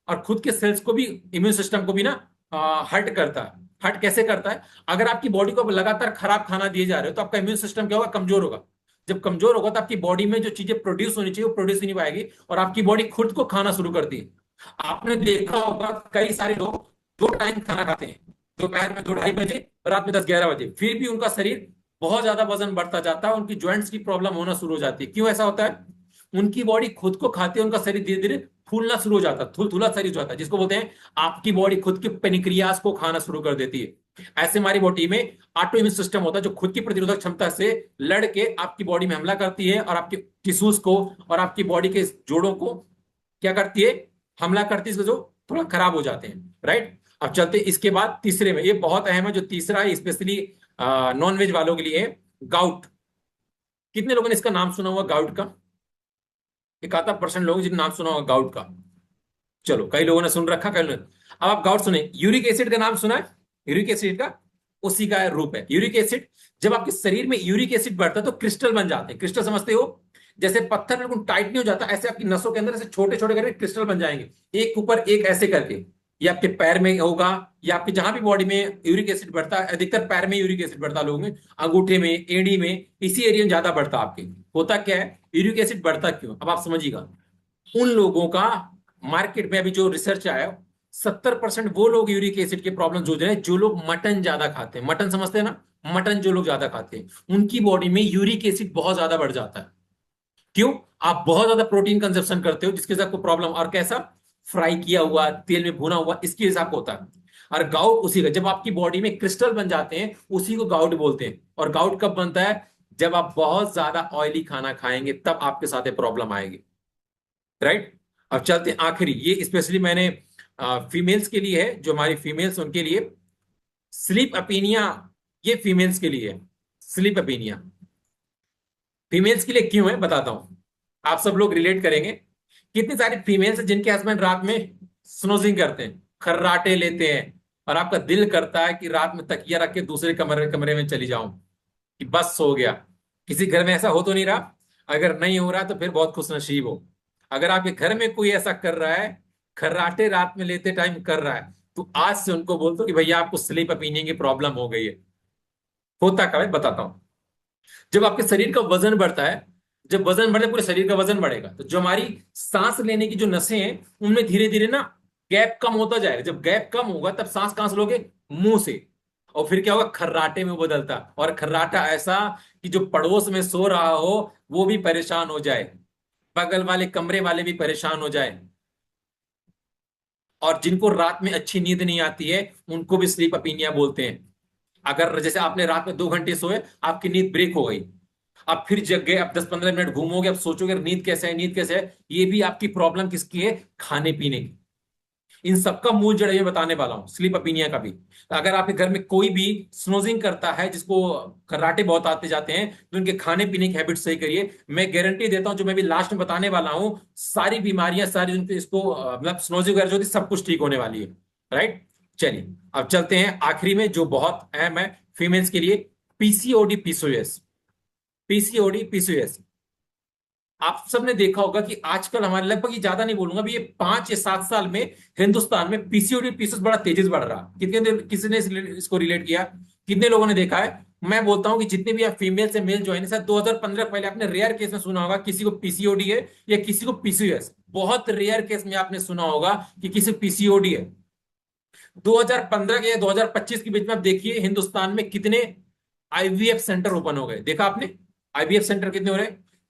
और खुद के सेल्स को भी, इम्यून सिस्टम को भी ना हर्ट करता है। हर्ट कैसे करता है? अगर आपकी बॉडी को लगातार खराब खाना दिए जा रहे हो तो आपका इम्यून सिस्टम क्या होगा? कमजोर होगा। जब कमजोर होगा तो आपकी बॉडी में जो चीजें प्रोड्यूस होनी चाहिए वो प्रोड्यूस नहीं पाएगी, और आपकी बॉडी खुद को खाना शुरू करती है। आपने देखा होगा कई सारे लोग 2 टाइम खाना खाते हैं, दोपहर में 2-2:30 बजे, रात में 10-11 बजे, फिर भी उनका शरीर बहुत ज्यादा वजन बढ़ता जाता है, उनकी ज्वाइंट्स की प्रॉब्लम होना शुरू हो जाती है। क्यों ऐसा होता है? उनकी बॉडी खुद को खाती है, उनका शरीर धीरे धीरे फूलना शुरू हो जाता है, थूला शरीर हो जाता है, जिसको बोलते हैं आपकी बॉडी खुद के पेनिक्रियास को खाना शुरू कर देती है। ऐसे हमारी बॉडी में ऑटो इम्यून सिस्टम होता है जो खुद की प्रतिरोधक क्षमता से लड़के आपकी बॉडी में हमला करती है, और आपके टिश्यूज को और आपकी बॉडी के जोड़ों को क्या करती है? हमला करती है, जो थोड़ा खराब हो जाते हैं। राइट? अब चलते इसके बाद तीसरे में, ये बहुत अहम है जो तीसरा है, स्पेशली नॉन वेज वालों के लिए, गाउट। कितने लोगों ने इसका नाम सुना हुआ गाउट का? 71% लोग जिन्हें नाम सुना होगा गाउट का। चलो, कई लोगों ने सुन रखा, कई लोगों ने। अब आप गाउट सुने, यूरिक एसिड का नाम सुना है? यूरिक एसिड का उसी का रूप है यूरिक एसिड। जब आपके शरीर में यूरिक एसिड बढ़ता है तो क्रिस्टल बन जाते हैं। क्रिस्टल समझते हो? जैसे पत्थर बिल्कुल टाइट नहीं हो जाता, ऐसे आपकी नसों के अंदर ऐसे छोटे छोटे करके क्रिस्टल बन जाएंगे, एक ऊपर एक ऐसे करके। ये आपके पैर में होगा, या आपके जहां भी बॉडी में यूरिक एसिड बढ़ता है, अधिकतर पैर में यूरिक एसिड बढ़ता है लोगों में, अंगूठे में, एड़ी में, इसी एरिया में ज्यादा बढ़ता है आपके। होता क्या है? यूरिक एसिड बढ़ता क्यों? अब आप समझिएगा। उन लोगों का, मार्केट में अभी जो रिसर्च आया, 70% वो लोग यूरिक एसिड के प्रॉब्लम जूझ रहे हैं जो लोग मटन ज्यादा खाते हैं। मटन समझते हैं ना? मटन जो लोग ज्यादा खाते हैं उनकी बॉडी में यूरिक एसिड बहुत ज्यादा बढ़ जाता है। क्यों? आप बहुत ज्यादा प्रोटीन कंजप्शन करते हो, जिसके साथ आपको प्रॉब्लम, और कैसा? फ्राई किया हुआ, तेल में भुना हुआ, इसके हिसाब होता है। और गाउट उसी का, जब आपकी बॉडी में क्रिस्टल बन जाते हैं उसी को गाउट बोलते हैं। और गाउट कब बनता है? जब आप बहुत ज्यादा ऑयली खाना खाएंगे तब आपके साथ ये प्रॉब्लम आएगी। राइट? अब चलते हैं आखिरी, ये स्पेशली मैंने फीमेल्स के लिए है, जो हमारी फीमेल्स उनके लिए, स्लीप अपीनिया। ये फीमेल्स के लिए है, स्लीप अपीनिया। फीमेल्स के लिए क्यों है बताता हूं, आप सब लोग रिलेट करेंगे। कितनी सारी फीमेल्स हैं जिनके हस्बैंड रात में स्नोजिंग करते हैं, खर्राटे लेते हैं, और आपका दिल करता है कि रात में तकिया रख के दूसरे कमरे कमरे में चली जाऊं कि बस सो गया। किसी घर में ऐसा हो तो नहीं रहा? अगर नहीं हो रहा तो फिर बहुत खुशनसीब हो। अगर आपके घर में कोई ऐसा कर रहा है, खर्राटे रात में लेते टाइम कर रहा है, तो आज से उनको बोल दो कि भैया आपको स्लीप अपीनिया की प्रॉब्लम हो गई है। होता क्या है बताता हूं। जब आपके शरीर का वजन बढ़ता है, जब वजन बढ़े पूरे शरीर का वजन बढ़ेगा, तो जो हमारी सांस लेने की जो नसें हैं उनमें धीरे धीरे ना गैप कम होता जाएगा। जब गैप कम होगा तब सांस कहां से लोगे? मुंह से। और फिर क्या होगा? खर्राटे में बदलता, और खर्राटा ऐसा कि जो पड़ोस में सो रहा हो वो भी परेशान हो जाए, बगल वाले कमरे वाले भी परेशान हो जाए, और जिनको रात में अच्छी नींद नहीं आती है उनको भी स्लीप अपीनिया बोलते हैं। अगर जैसे आपने रात में 2 घंटे सोए, आपकी नींद ब्रेक हो गई, आप फिर जग गए, आप 10-15 मिनट घूमोगे, अब सोचोगे नींद कैसे है, नींद कैसे है, ये भी आपकी प्रॉब्लम किसकी है? खाने पीने की। इन सबका मूल जड़ ये बताने वाला हूं, स्लीप अपीनिया का भी। अगर आपके घर में कोई भी स्नोजिंग करता है, जिसको कराटे बहुत आते जाते हैं, तो उनके खाने पीने की हैबिट सही करिए। मैं गारंटी देता हूं, जो मैं भी लास्ट में बताने वाला हूं, सारी बीमारियां, सारी उनके इसको मतलब स्नोजिंग वगैरह जो होती है, सब कुछ ठीक होने वाली है। राइट। चलिए अब चलते हैं आखिरी में, जो बहुत अहम है फीमेल्स के लिए, पीसीओडी पीसीओएस। पीसीओडी पीसीओएस, आप सबने देखा होगा कि आजकल हमारे लगभग, ये ज्यादा नहीं बोलूंगा, अभी ये 5 या 7 साल में हिंदुस्तान में पीसीओडी पीसीओएस बड़ा तेजी से बढ़ रहा। किसी ने इसको रिलेट किया? कितने लोगों ने देखा है? मैं बोलता हूं कि जितने भी आप फीमेल से मेल ज्वाइन है, 2015 पहले आपने रेयर केस में सुना होगा किसी को पीसीओडी है या किसी को पीसीओएस। बहुत रेयर केस में आपने सुना होगा कि किसी को पीसीओडी है। 2015 के या 2025 के बीच में आप देखिए हिंदुस्तान में कितने आईवीएफ सेंटर ओपन हो गए, देखा आपने? आईवीएफ सेंटर कितने हो रहे?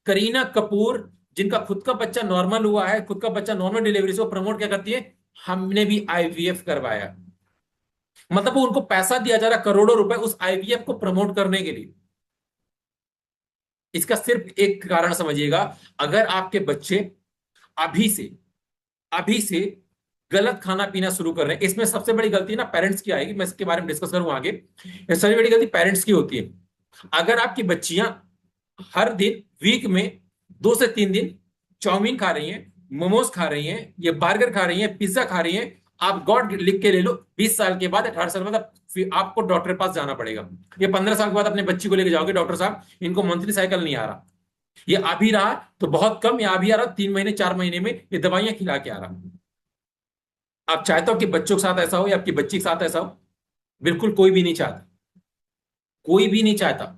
करीना कपूर, जिनका खुद का बच्चा नॉर्मल हुआ है, खुद का बच्चा नॉर्मल डिलीवरी से, वो प्रमोट क्या करती है? हमने भी आईवीएफ करवाया। मतलब वो उनको पैसा दिया जा रहा, करोड़ों रुपए उस आईवीएफ को प्रमोट करने के लिए। इसका सिर्फ एक कारण समझिएगा, अगर आपके बच्चे अभी से अभी से गलत खाना पीना शुरू कर रहे हैं, इसमें सबसे बड़ी गलती ना पेरेंट्स की आएगी, मैं इसके बारे में डिस्कस करूंगा आगे। सबसे बड़ी गलती पेरेंट्स की होती है। अगर आपकी बच्चियां हर दिन, वीक में 2 से 3 दिन चाउमीन खा रही हैं, मोमोज खा रही हैं, ये बर्गर खा रही हैं, पिज्जा खा रही हैं, आप गॉड लिख के ले लो, 20 साल के बाद, 18 साल के बाद फिर आपको डॉक्टर के पास जाना पड़ेगा। ये 15 साल के बाद अपने बच्ची को लेके जाओगे, डॉक्टर साहब इनको मंथली साइकिल नहीं आ रहा, ये आ भी रहा तो बहुत कम, या आ भी आ रहा 3 महीने 4 महीने में, ये दवाइयां खिला के आ रहा। आप चाहते हो कि बच्चों के साथ ऐसा हो या आपकी बच्ची के साथ ऐसा हो? बिल्कुल कोई भी नहीं चाहता, कोई भी नहीं चाहता।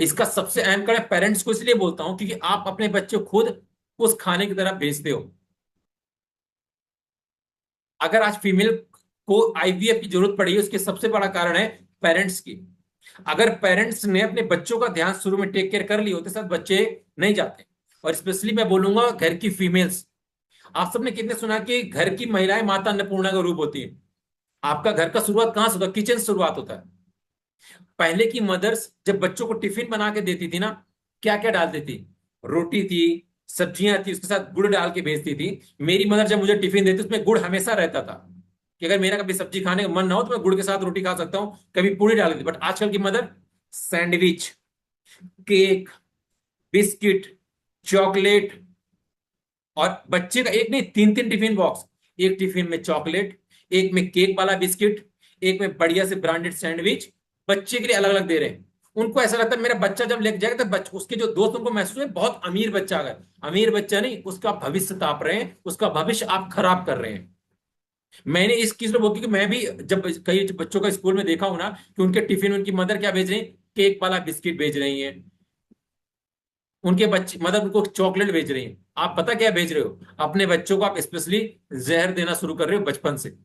इसका सबसे अहम कारण पेरेंट्स को इसलिए बोलता हूं क्योंकि आप अपने बच्चे को खुद उस खाने की तरफ भेजते हो। अगर आज फीमेल को आईवीएफ की जरूरत पड़ी है, उसके सबसे बड़ा कारण है पेरेंट्स की। अगर पेरेंट्स ने अपने बच्चों का ध्यान शुरू में टेक केयर कर लिया होते, साथ बच्चे नहीं जाते। और स्पेशली मैं बोलूंगा घर की फीमेल्स। आप सबने कितने सुना कि घर की महिलाएं माता अन्नपूर्णा का रूप होती है। आपका घर का शुरुआत कहां से होता है? किचन से शुरुआत होता है। पहले की मदर्स जब बच्चों को टिफिन बना के देती थी ना, क्या क्या डालती थी? रोटी थी, सब्जियां थी, उसके साथ गुड़ डाल के भेजती थी। मेरी मदर जब मुझे टिफिन देती उसमें गुड़ हमेशा रहता था, कि अगर मेरा कभी सब्जी खाने का मन ना हो तो मैं गुड़ के साथ रोटी खा सकता हूं, कभी पूरी डाल देती। बट आजकल की mother sandwich, cake, biscuit, chocolate, और बच्चे का एक नहीं 3-3 टिफिन बॉक्स। एक टिफिन में चॉकलेट, एक में केक वाला बिस्किट, एक में बढ़िया से ब्रांडेड सैंडविच, बच्चे के लिए अलग अलग दे रहे हैं। उनको ऐसा लगता है मेरा बच्चा जब लेके जाएगा तो उसके जो दोस्त उनको महसूस है बहुत अमीर बच्चा आ गया। अमीर बच्चा नहीं, उसका भविष्य ताप रहे हैं, उसका भविष्य आप खराब कर रहे हैं। मैंने इस चीज को बोल कि मैं भी जब कई बच्चों का स्कूल में देखा हूं ना, कि उनके टिफिन उनकी मदर क्या भेज रही है? केक वाला बिस्किट भेज रही है। उनके बच्चे मदर उनको चॉकलेट भेज रही है। आप पता क्या भेज रहे हो? अपने बच्चों को आप स्पेशली जहर देना शुरू कर रहे हो बचपन से।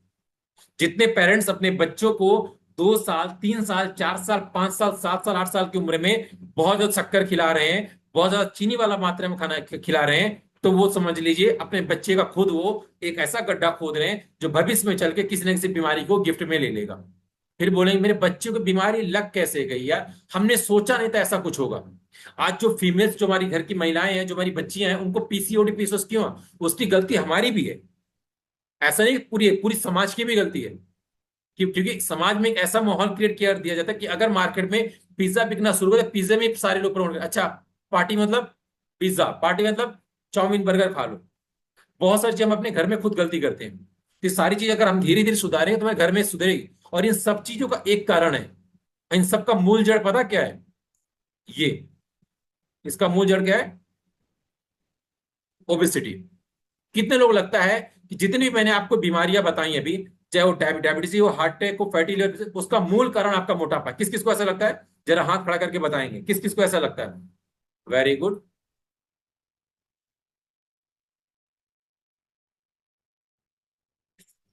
जितने पेरेंट्स अपने बच्चों को 2 साल, 3 साल, 4 साल, 5 साल, 7 साल, 8 साल की उम्र में बहुत ज्यादा शक्कर खिला रहे हैं, बहुत ज्यादा चीनी वाला मात्रा में खाना खिला रहे हैं, तो वो समझ लीजिए अपने बच्चे का खुद वो एक ऐसा गड्ढा खोद रहे हैं जो भविष्य में चल के किसी न किसी बीमारी को गिफ्ट में ले लेगा। फिर बोलेंगे मेरे बच्चे को बीमारी लग कैसे गई यार, हमने सोचा नहीं था ऐसा कुछ होगा। आज जो फीमेल्स, जो हमारी घर की महिलाएं हैं, जो हमारी बच्चियां हैं, उनको पीसीओडी पीसीओएस क्यों है? उसकी गलती हमारी भी है। ऐसा नहीं कि पूरी पूरी समाज की भी गलती है। क्योंकि समाज में एक ऐसा माहौल क्रिएट किया दिया जाता है कि अगर मार्केट में पिज्जा बिकना शुरू हो तो पिज्जे में सारे लोग प्रमोट करें। अच्छा, पार्टी मतलब पिज्जा, पार्टी मतलब चाउमीन बर्गर खा लो। बहुत सारी चीजें हम अपने घर में खुद गलती करते हैं। तो ये सारी चीज अगर हम धीरे धीरे सुधारेंगे तो हमारे घर में सुधरेगी। और इन सब चीजों का एक कारण है, इन सब का मूल जड़ पता क्या है? ये, इसका मूल जड़ क्या है? ओबेसिटी। कितने लोग लगता है कि जितनी भी मैंने आपको बीमारियां बताई अभी, चाहे वो डायबिटीज हो, हार्ट अटैक हो, फैटी लिवर, उसका मूल कारण आपका मोटापा। किस किस को ऐसा लगता है? जरा हाथ खड़ा करके बताएंगे किस किस को ऐसा लगता है। Very good,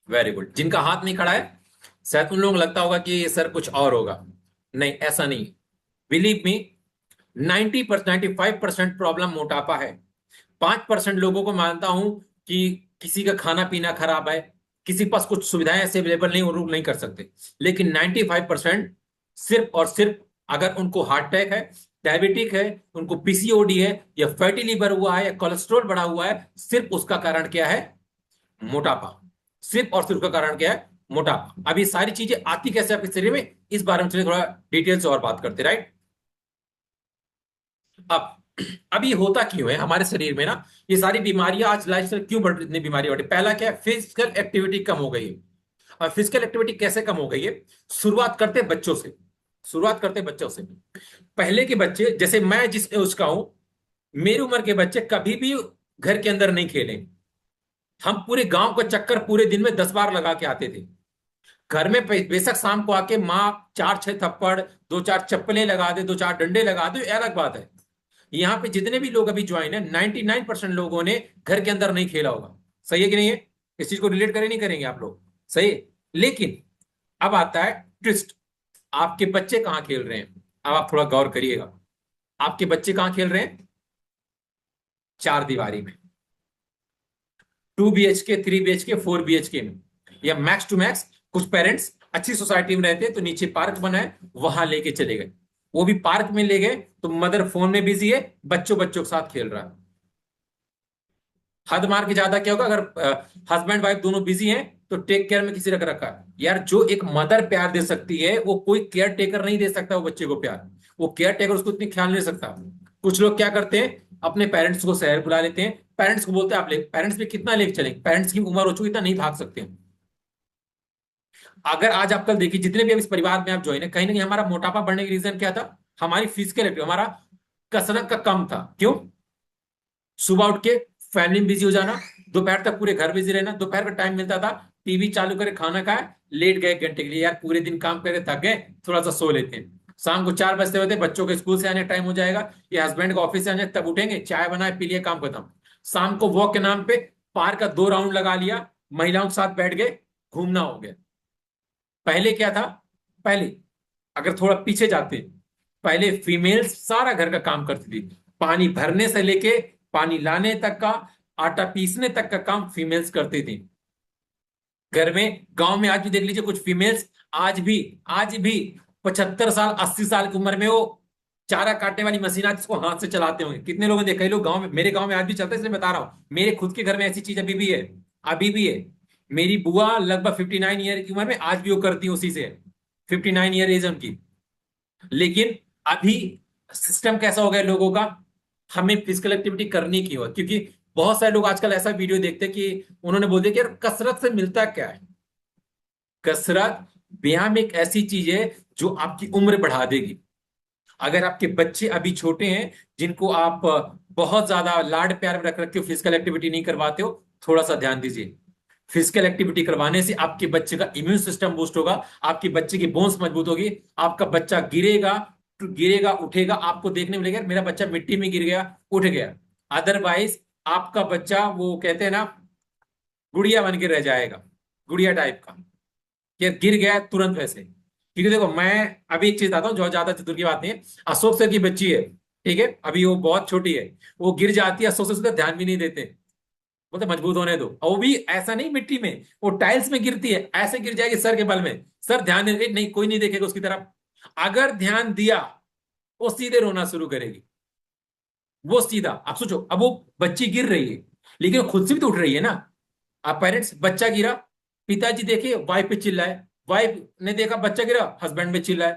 very good. जिनका हाथ नहीं खड़ा है, शायद उन लोगों को लगता होगा कि ये सर कुछ और होगा। नहीं, ऐसा नहीं। बिलीव मी, 95% प्रॉब्लम मोटापा है। 5% लोगों को मानता हूं कि किसी का खाना पीना खराब है, किसी के पास कुछ सुविधाएं ऐसे अवेलेबल नहीं, वो लोग नहीं कर सकते। लेकिन 95% सिर्फ और सिर्फ अगर उनको हार्ट अटैक है, डायबिटिक है, उनको पीसीओडी है, या फैटी लिवर हुआ है, या कोलेस्ट्रॉल बढ़ा हुआ है, सिर्फ उसका कारण क्या है? मोटापा। सिर्फ और सिर्फ उसका कारण क्या है? मोटापा। अब ये सारी चीजें आती कैसे आपके शरीर में, इस बारे में चलिए थोड़ा डिटेल से और बात करते, राइट। अब अब ये होता क्यों है हमारे शरीर में ना, ये सारी बीमारियां आज लाइफ क्यों बढ़, इतनी बीमारी बढ़ी? पहला क्या है? फिजिकल एक्टिविटी कम हो गई है। और फिजिकल एक्टिविटी कैसे कम हो गई है? शुरुआत करते हैं बच्चों से। शुरुआत करते हैं बच्चों से। पहले के बच्चे, जैसे मैं जिस एज का हूं, मेरी उम्र के बच्चे कभी भी घर के अंदर नहीं खेले। हम पूरे गांव का चक्कर पूरे दिन में 10 बार लगा के आते थे। घर में बेशक शाम को आके माँ 4-6 थप्पड़, 2-4 चप्पलें लगा दे, 2-4 डंडे लगा दे, ये अलग बात है। यहाँ पे जितने भी लोग अभी ज्वाइन है, 99% लोगों ने घर के अंदर नहीं खेला होगा। सही है कि नहीं है? इस चीज को रिलेट करें, नहीं करेंगे आप लोग? सही है। लेकिन अब आता है ट्विस्ट। आपके बच्चे कहाँ खेल रहे हैं? अब आप थोड़ा गौर करिएगा। आपके बच्चे कहाँ खेल रहे हैं? चार दीवारी में, 2 BHK, 3 BHK, 4 BHK में, या मैक्स टू मैक्स कुछ पेरेंट्स अच्छी सोसाइटी में रहते हैं तो नीचे पार्क बना है, वहां लेके चले गए। वो भी पार्क में ले गए तो मदर फोन में बिजी है, बच्चों बच्चों के साथ खेल रहा है। हद मार के ज्यादा क्या होगा? अगर हस्बैंड वाइफ दोनों बिजी हैं तो टेक केयर में किसी रख रखा है। यार, जो एक मदर प्यार दे सकती है, वो कोई केयर टेकर नहीं दे सकता वो बच्चे को प्यार। वो केयर टेकर उसको इतनी ख्याल नहीं सकता। कुछ लोग क्या करते हैं, अपने पेरेंट्स को शहर बुला लेते हैं, पेरेंट्स को बोलते हैं आप ले, पेरेंट्स भी कितना लेके चले, पेरेंट्स की उम्र हो चुकी, इतना नहीं भाग सकते हैं। अगर आज आप कल देखिए, जितने भी अब इस परिवार में आप ज्वाइन है, कहीं ना कहीं हमारा मोटापा बढ़ने का रीजन क्या था? हमारी फिजिकल एक्टिविटी, हमारा कसरत का कम था। क्यों? सुबह उठ के फैमिली में बिजी हो जाना, दोपहर तक पूरे घर बिजी रहना, दोपहर का टाइम मिलता था, टीवी चालू करे, खाना खाए, लेट गए 1 घंटे के लिए, यार पूरे दिन काम करके थक गए, थोड़ा सा सो लेते हैं। शाम को 4 बजते होते, बच्चों के स्कूल से आने टाइम हो जाएगा, या हस्बैंड का ऑफिस से आने, तब उठेंगे, चाय बनाए पी लिए, काम खत्म। शाम को वॉक के नाम पे पार्क का 2 राउंड लगा लिया, महिलाओं के साथ बैठ गए, घूमना हो गया। पहले क्या था? पहले अगर थोड़ा पीछे जाते, पहले फीमेल्स सारा घर का काम करती थी। पानी भरने से लेके पानी लाने तक का, आटा पीसने तक का काम फीमेल्स करती थी घर में। गांव में आज भी देख लीजिए, कुछ फीमेल्स आज भी 75 साल 80 साल की उम्र में वो चारा काटने वाली मशीन आज इसको हाथ से चलाते होंगे। कितने लोगों ने देखा? कई लोग गांव में, मेरे गांव में आज भी चलता है, इसलिए बता रहा हूं। मेरे खुद के घर में ऐसी चीज अभी भी है। अभी भी है। मेरी बुआ लगभग 59 ईयर की उम्र में आज भी वो करती है उसी से। 59 ईयर एज उनकी। लेकिन अभी सिस्टम कैसा हो गया लोगों का? हमें फिजिकल एक्टिविटी करनी क्यों है? क्योंकि बहुत सारे लोग आजकल ऐसा वीडियो देखते हैं कि उन्होंने बोल दिया कि यार कसरत से मिलता क्या है। कसरत, व्यायाम एक ऐसी चीज है जो आपकी उम्र बढ़ा देगी। अगर आपके बच्चे अभी छोटे हैं, जिनको आप बहुत ज्यादा लाड प्यार में रख रखे हो, फिजिकल एक्टिविटी नहीं करवाते हो, थोड़ा सा ध्यान दीजिए। फिजिकल एक्टिविटी करवाने से आपके बच्चे का इम्यून सिस्टम बूस्ट होगा, आपके बच्चे की बोन्स मजबूत होगी, आपका बच्चा गिरेगा तो गिरेगा उठेगा, आपको देखने मिलेगा मेरा बच्चा मिट्टी में गिर गया, उठ गया। अदरवाइज आपका बच्चा, वो कहते हैं ना, गुड़िया बन के रह जाएगा, गुड़िया टाइप का, कि गिर गया तुरंत वैसे। क्योंकि देखो, मैं अभी एक चीज बताता हूँ जो ज्यादा चतुर की बात नहीं है। अशोक सर की बच्ची है, ठीक है, अभी वो बहुत छोटी है, वो गिर जाती है, अशोक सर उसका ध्यान भी नहीं देते, बोलते मजबूत होने दो। और वो भी ऐसा नहीं मिट्टी में, वो टाइल्स में गिरती है, ऐसे गिर जाएगी सर के बल में, सर ध्यान नहीं, नहीं कोई नहीं देखेगा उसकी तरफ। अगर ध्यान दिया, वो सीधे रोना शुरू करेगी। वो सीधा, आप सोचो, अब वो बच्ची गिर रही है, लेकिन वो खुद से भी तो उठ रही है ना। आप पेरेंट्स, बच्चा गिरा, पिताजी देखे वाइफ पे चिल्लाए, वाइफ ने देखा बच्चा गिरा, हस्बैंड पे चिल्लाए।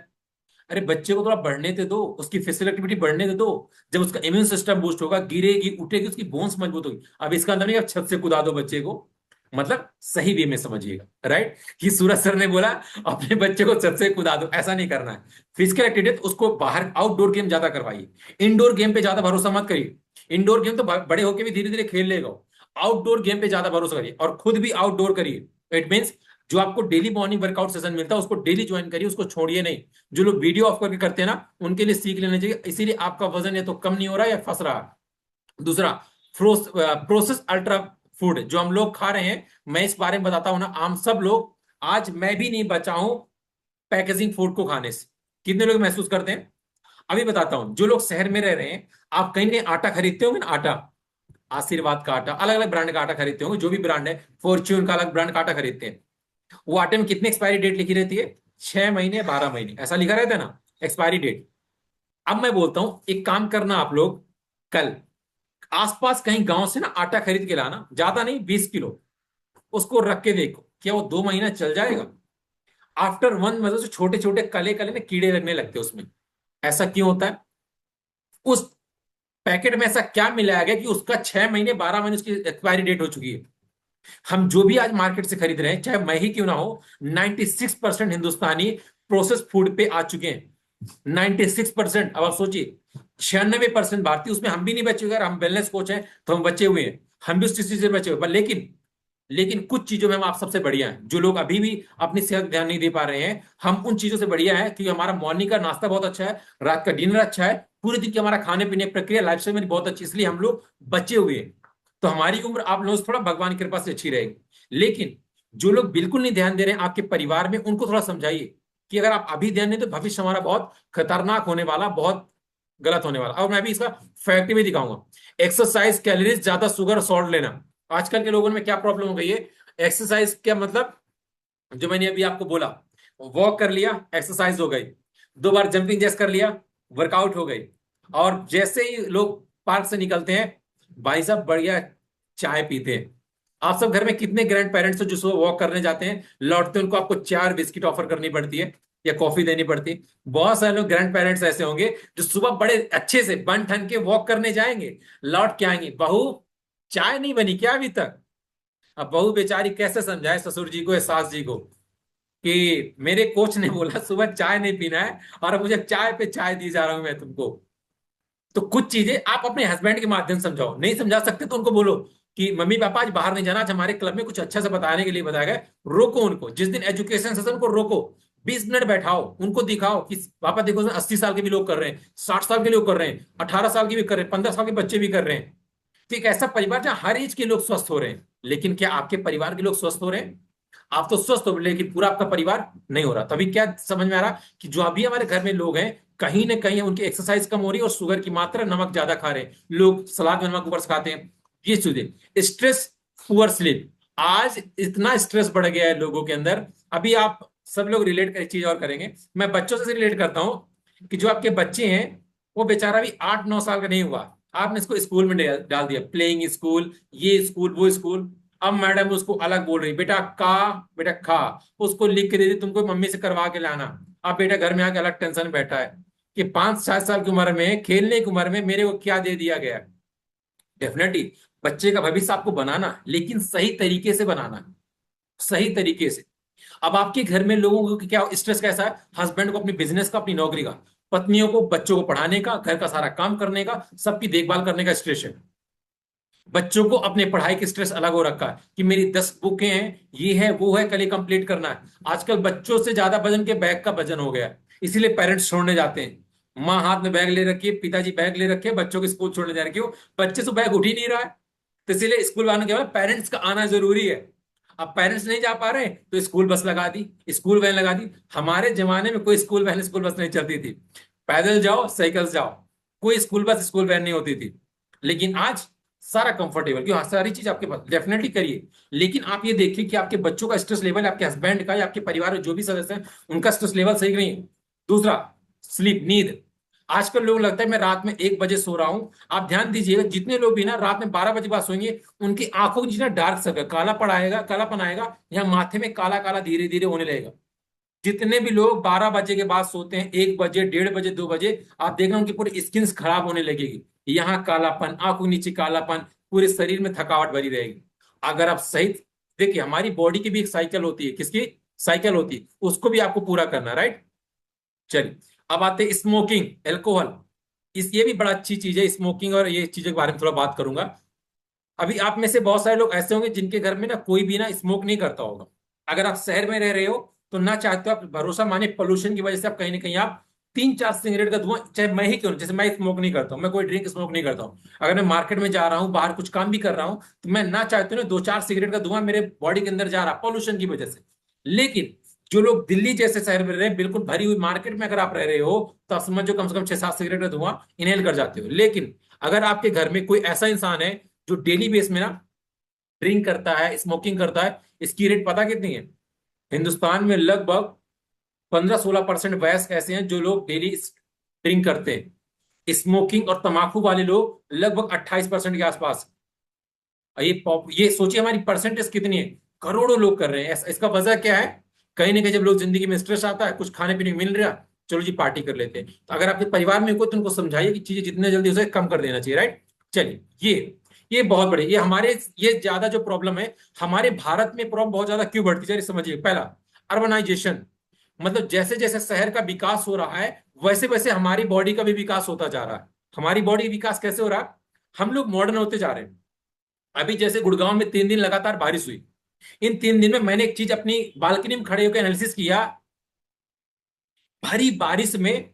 अरे बच्चे को थोड़ा बढ़ने दे दो, उसकी फिजिकल एक्टिविटी बढ़ने दे दो। जब उसका इम्यून सिस्टम बूस्ट होगा, गिरेगी उठेगी, उसकी बोन्स मजबूत होगी। अब इसका अंदर नहीं आप छत से कूदा दो बच्चे को, मतलब सही वे में समझिएगा, राइट। कि सूरज सर ने बोला अपने बच्चे को छत से कूदा दो, ऐसा नहीं करना है। फिजिकल एक्टिविटी उसको बाहर आउटडोर गेम ज्यादा करवाइए, इंडोर गेम पे ज्यादा भरोसा मत करिए। इंडोर गेम तो बड़े होके भी धीरे धीरे खेल लेगा। आउटडोर गेम पे ज्यादा भरोसा करिए, और खुद भी आउटडोर करिए। इट मीन्स जो आपको डेली मॉर्निंग वर्कआउट सेशन मिलता है, उसको डेली ज्वाइन करिए, उसको छोड़िए नहीं। जो लोग वीडियो ऑफ करके करते हैं ना, उनके लिए सीख लेना चाहिए। इसीलिए आपका वजन या तो कम नहीं हो रहा है या फंस रहा है। दूसरा, प्रोसेस अल्ट्रा फूड जो हम लोग खा रहे हैं, मैं इस बारे में बताता हूं ना, आम सब लोग, आज मैं भी नहीं बचा हूं पैकेजिंग फूड को खाने से। कितने लोग महसूस करते हैं? अभी बताता हूं। जो लोग शहर में रह रहे हैं, आप कहीं कहीं आटा खरीदते होंगे ना, आटा, आशीर्वाद का आटा, अलग अलग ब्रांड का आटा खरीदते होंगे, जो भी ब्रांड है, फॉर्च्यून का अलग ब्रांड का आटा खरीदते हैं। वो आटे में कितनी एक्सपायरी डेट लिखी रहती है? 6 महीने 12 महीने ऐसा लिखा रहता है ना एक्सपायरी डेट। अब मैं बोलता हूं एक काम करना आप लोग, कल आसपास कहीं गांव से ना आटा खरीद के लाना, ज्यादा नहीं 20 किलो। उसको रख के देखो क्या वो 2 महीना चल जाएगा। आफ्टर वन मतलब से छोटे छोटे कले कले में कीड़े लगने लगते हैं उसमें। ऐसा क्यों होता है? उस पैकेट में ऐसा क्या मिलाया गया कि उसका 6 महीने 12 महीने उसकी एक्सपायरी डेट हो चुकी है। हम जो भी आज मार्केट से खरीद रहे हैं चाहे मैं ही क्यों ना हो, 96% हिंदुस्तानी प्रोसेस फूड पे आ चुके हैं। 96%। अब आप सोचिए 96% भारतीय, उसमें हम भी नहीं बचे हुए। अगर हम वेलनेस कोच हैं तो हम बचे हुए हैं, हम भी उस चीज से बचे हुए, पर लेकिन कुछ चीजों में हम आप सबसे बढ़िया हैं। जो लोग अभी भी अपनी सेहत ध्यान नहीं दे पा रहे हैं, हम उन चीजों से बढ़िया है क्योंकि हमारा मॉर्निंग का नाश्ता बहुत अच्छा है, रात का डिनर अच्छा है, पूरे दिन की हमारा खाने पीने की प्रक्रिया लाइफस्टाइल में बहुत अच्छी, इसलिए हम लोग बचे हुए हैं। तो हमारी उम्र आप लोगों से थोड़ा भगवान की कृपा से अच्छी रहेगी। लेकिन जो लोग बिल्कुल नहीं ध्यान दे रहे हैं आपके परिवार में, उनको थोड़ा समझाइए कि अगर आप अभी ध्यान नहीं तो भविष्य हमारा बहुत खतरनाक होने वाला, बहुत गलत होने वाला। और मैं भी इसका फैक्ट भी दिखाऊंगा। एक्सरसाइज, कैलोरीज, ज्यादा शुगर, सॉल्ट लेना। आजकल के लोगों में क्या प्रॉब्लम हो गई है? एक्सरसाइज क्या मतलब, जो मैंने अभी आपको बोला, वॉक कर लिया एक्सरसाइज हो गई, 2 बार जंपिंग जैस कर लिया वर्कआउट हो गई। और जैसे ही लोग पार्क से निकलते हैं, भाई साहब बढ़िया चाय पीते हैं। आप सब घर में कितने ग्रैंड पेरेंट्स हो जो सुबह वॉक करने जाते हैं, लौटते हैं उनको आपको चार बिस्किट ऑफर करनी पड़ती है या कॉफी देनी पड़ती है? बहुत सारे लोग ग्रैंड पेरेंट्स ऐसे होंगे जो सुबह बड़े अच्छे से बन ठन के वॉक करने जाएंगे, लौट के आएंगे, बहू चाय नहीं बनी क्या अभी तक? अब बहू बेचारी कैसे समझाए ससुर जी को या सास जी को कि मेरे कोच ने बोला सुबह चाय नहीं पीना है और अब मुझे चाय पे चाय दी जा रहा हूं मैं तुमको। तो कुछ चीजें आप अपने हस्बैंड के माध्यम से समझाओ, नहीं समझा सकते तो उनको बोलो कि मम्मी पापा आज बाहर नहीं जाना, आज हमारे क्लब में कुछ अच्छा से बताने के लिए बताया गया। रोको उनको, जिस दिन एजुकेशन सेशन को रोको, 20 मिनट बैठाओ, उनको दिखाओ कि पापा देखो 80 साल के भी लोग कर रहे हैं, 60 साल के लोग कर रहे हैं, 18 साल के भी कर रहे हैं, 15 साल के बच्चे भी कर रहे हैं। तो एक ऐसा परिवार जहां हर एज के लोग स्वस्थ हो रहे हैं। लेकिन क्या आपके परिवार के लोग स्वस्थ हो रहे हैं? आप तो स्वस्थ हो लेकिन पूरा आपका परिवार नहीं हो रहा। तभी क्या समझ में आ रहा कि जो अभी हमारे घर में लोग हैं, कहीं ना कहीं उनकी एक्सरसाइज कम हो रही है और शुगर की मात्रा, नमक ज्यादा खा रहे हैं, लोग सलाद में नमक ऊपर से खाते हैं। ये चीजें, स्ट्रेस, पुअर स्लीप, आज इतना स्ट्रेस बढ़ गया है लोगों के अंदर। अभी आप सब लोग रिलेट कर चीज और करेंगे, मैं बच्चों से रिलेट करता हूं कि जो आपके बच्चे हैं, वो बेचारा भी 8-9 साल का नहीं हुआ, आपने इसको स्कूल में डाल दिया, प्लेइंग स्कूल, ये स्कूल वो स्कूल। अब मैडम उसको अलग बोल रही, बेटा का, बेटा खा, उसको लिख के दे दी तुमको मम्मी से करवा के लाना। अब बेटा घर में आके अलग टेंशन में बैठा है कि 5-7 साल की उम्र में, खेलने की उम्र में मेरे को क्या दे दिया गया। डेफिनेटली बच्चे का भविष्य आपको बनाना, लेकिन सही तरीके से बनाना, सही तरीके से। अब आपके घर में लोगों को क्या स्ट्रेस कैसा है? हस्बैंड को अपनी बिजनेस का, अपनी नौकरी का, पत्नियों को बच्चों को पढ़ाने का, घर का सारा काम करने का, सबकी देखभाल करने का स्ट्रेस है। बच्चों को अपने पढ़ाई की स्ट्रेस अलग हो रखा है कि मेरी 10 बुकें हैं, ये है वो है, कल ये कंप्लीट करना है। आजकल बच्चों से ज्यादा वजन के बैग का वजन हो गया है, इसीलिए पेरेंट्स छोड़ने जाते हैं। माँ हाथ में बैग ले रखी है, पिताजी बैग ले रखे हैं, बच्चों को स्कूल छोड़ने जा रहे, क्यों? बच्चे से बैग उठ ही नहीं रहा है। तो इसीलिए स्कूल आने के बाद पेरेंट्स का आना जरूरी है। अब पेरेंट्स नहीं जा पा रहे तो स्कूल बस लगा दी, स्कूल वैन लगा दी। हमारे जमाने में कोई स्कूल वैन स्कूल बस नहीं चलती थी, पैदल जाओ साइकिल से जाओ, कोई स्कूल बस स्कूल वैन नहीं होती थी। लेकिन आज सारा कंफर्टेबल, क्यों? हाँ, सारी चीज आपके पास, डेफिनेटली करिए। लेकिन आप ये देखिए कि आपके बच्चों का स्ट्रेस लेवल, आपके हस्बैंड का या आपके परिवार में जो भी सदस्य हैं, उनका स्ट्रेस लेवल सही नहीं है। दूसरा, स्लीप, नींद। आजकल लोग लगता है मैं रात में 1 बजे सो रहा हूं। आप ध्यान दीजिएगा, जितने लोग भी ना रात में 12 बजे बाद सोएंगे, उनकी आंखों की जितना डार्क सर्कल, कालापन आएगा, यहाँ माथे में काला काला धीरे धीरे होने लगेगा। जितने भी लोग 12 बजे के बाद सोते हैं, 1 बजे, 1:30 बजे, 2 बजे, आप देखना उनकी पूरी स्किन खराब होने लगेगी। यहाँ कालापन, आंखों के नीचे कालापन, पूरे शरीर में थकावट भरी रहेगी। अगर आप सही, देखिए हमारी बॉडी की भी एक साइकिल होती है, किसकी साइकिल होती है, उसको भी आपको पूरा करना, राइट? चलिए, अब आते हैं स्मोकिंग, एल्कोहल। ये भी बड़ा अच्छी चीज है, स्मोकिंग, और ये चीजों के बारे में थोड़ा बात करूंगा। अभी आप में से बहुत सारे लोग ऐसे होंगे जिनके घर में ना कोई भी ना स्मोक नहीं करता होगा। अगर आप शहर में रह रहे हो तो ना चाहते हो आप, भरोसा माने पोल्यूशन की वजह से आप कहीं ना कहीं आप 3-4 सिगरेट का धुआं, चाहे मैं ही क्यों, जैसे मैं स्मोक नहीं करता हूँ, मैं कोई ड्रिंक स्मोक नहीं करता हूँ, अगर मैं मार्केट में जा रहा हूँ, बाहर कुछ काम भी कर रहा हूँ, तो मैं ना चाहते हो ना 2-4 सिगरेट का धुआं मेरे बॉडी के अंदर जा रहा पॉल्यूशन की वजह से। लेकिन जो लोग दिल्ली जैसे शहर में रह रहे हैं, बिल्कुल भरी हुई मार्केट में अगर आप रह रहे हो, तो आप समझो कम से कम 6-7 सिगरेट का धुआं इनहेल कर जाते हो। लेकिन अगर आपके घर में कोई ऐसा इंसान है जो डेली बेस में ना ड्रिंक करता है, स्मोकिंग करता है, इसकी रेट पता कितनी है? हिंदुस्तान में लगभग 15-16% वयस्क ऐसे हैं जो लोग डेली ड्रिंक करते हैं। स्मोकिंग और तंबाकू वाले लोग लगभग 28% के आसपास। ये सोचिए हमारी परसेंटेज कितनी है। करोड़ों लोग कर रहे हैं। इसका वजह क्या है? कहीं ना कहीं जब लोग जिंदगी में स्ट्रेस आता है, कुछ खाने पीने को मिल रहा, चलो जी पार्टी कर लेते हैं। तो अगर आपके परिवार में कोई, तो उनको समझाइए कि चीजें जितने जल्दी हो सके कम कर देना चाहिए, राइट। चलिए, ये बहुत बड़े, ये हमारे, ये ज्यादा जो प्रॉब्लम है हमारे भारत में, प्रॉब्लम बहुत ज्यादा क्यों बढ़ती है समझिए। पहला, अर्बनाइजेशन। मतलब जैसे जैसे शहर का विकास हो रहा है, वैसे वैसे हमारी बॉडी का भी विकास होता जा रहा है। हमारी बॉडी का विकास कैसे हो रहा है? हम लोग मॉडर्न होते जा रहे हैं। अभी जैसे गुड़गांव में 3 दिन लगातार बारिश हुई। इन 3 दिन में मैंने एक चीज अपनी बालकनी में खड़े होकर एनालिसिस किया। भरी बारिश में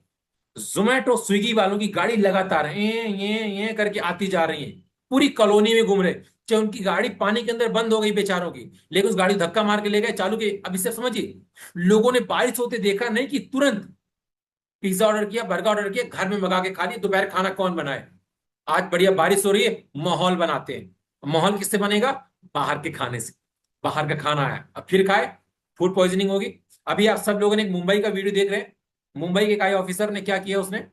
जोमेटो स्विगी वालों की गाड़ी लगातार ये करके आती जा रही है। पूरी कॉलोनी में घूम रहे। चाहे उनकी गाड़ी पानी के अंदर बंद हो गई बेचारों की, लेकिन उस गाड़ी धक्का मार के ले गए, चालू की। अब इससे समझिए, लोगों ने बारिश होते देखा नहीं कि तुरंत पिज्जा ऑर्डर किया, बर्गर ऑर्डर किया, घर में मंगा के खा लिया। दोपहर खाना कौन बनाए? आज बढ़िया बारिश हो रही है, माहौल बनाते हैं। माहौल किससे बनेगा? बाहर के खाने से। बाहर का खाना है, अब फिर खाए, फूड पॉइजनिंग होगी। अभी आप सब लोगों ने एक मुंबई का वीडियो देख रहे हैं। मुंबई के एक आई ऑफिसर ने क्या किया, उसने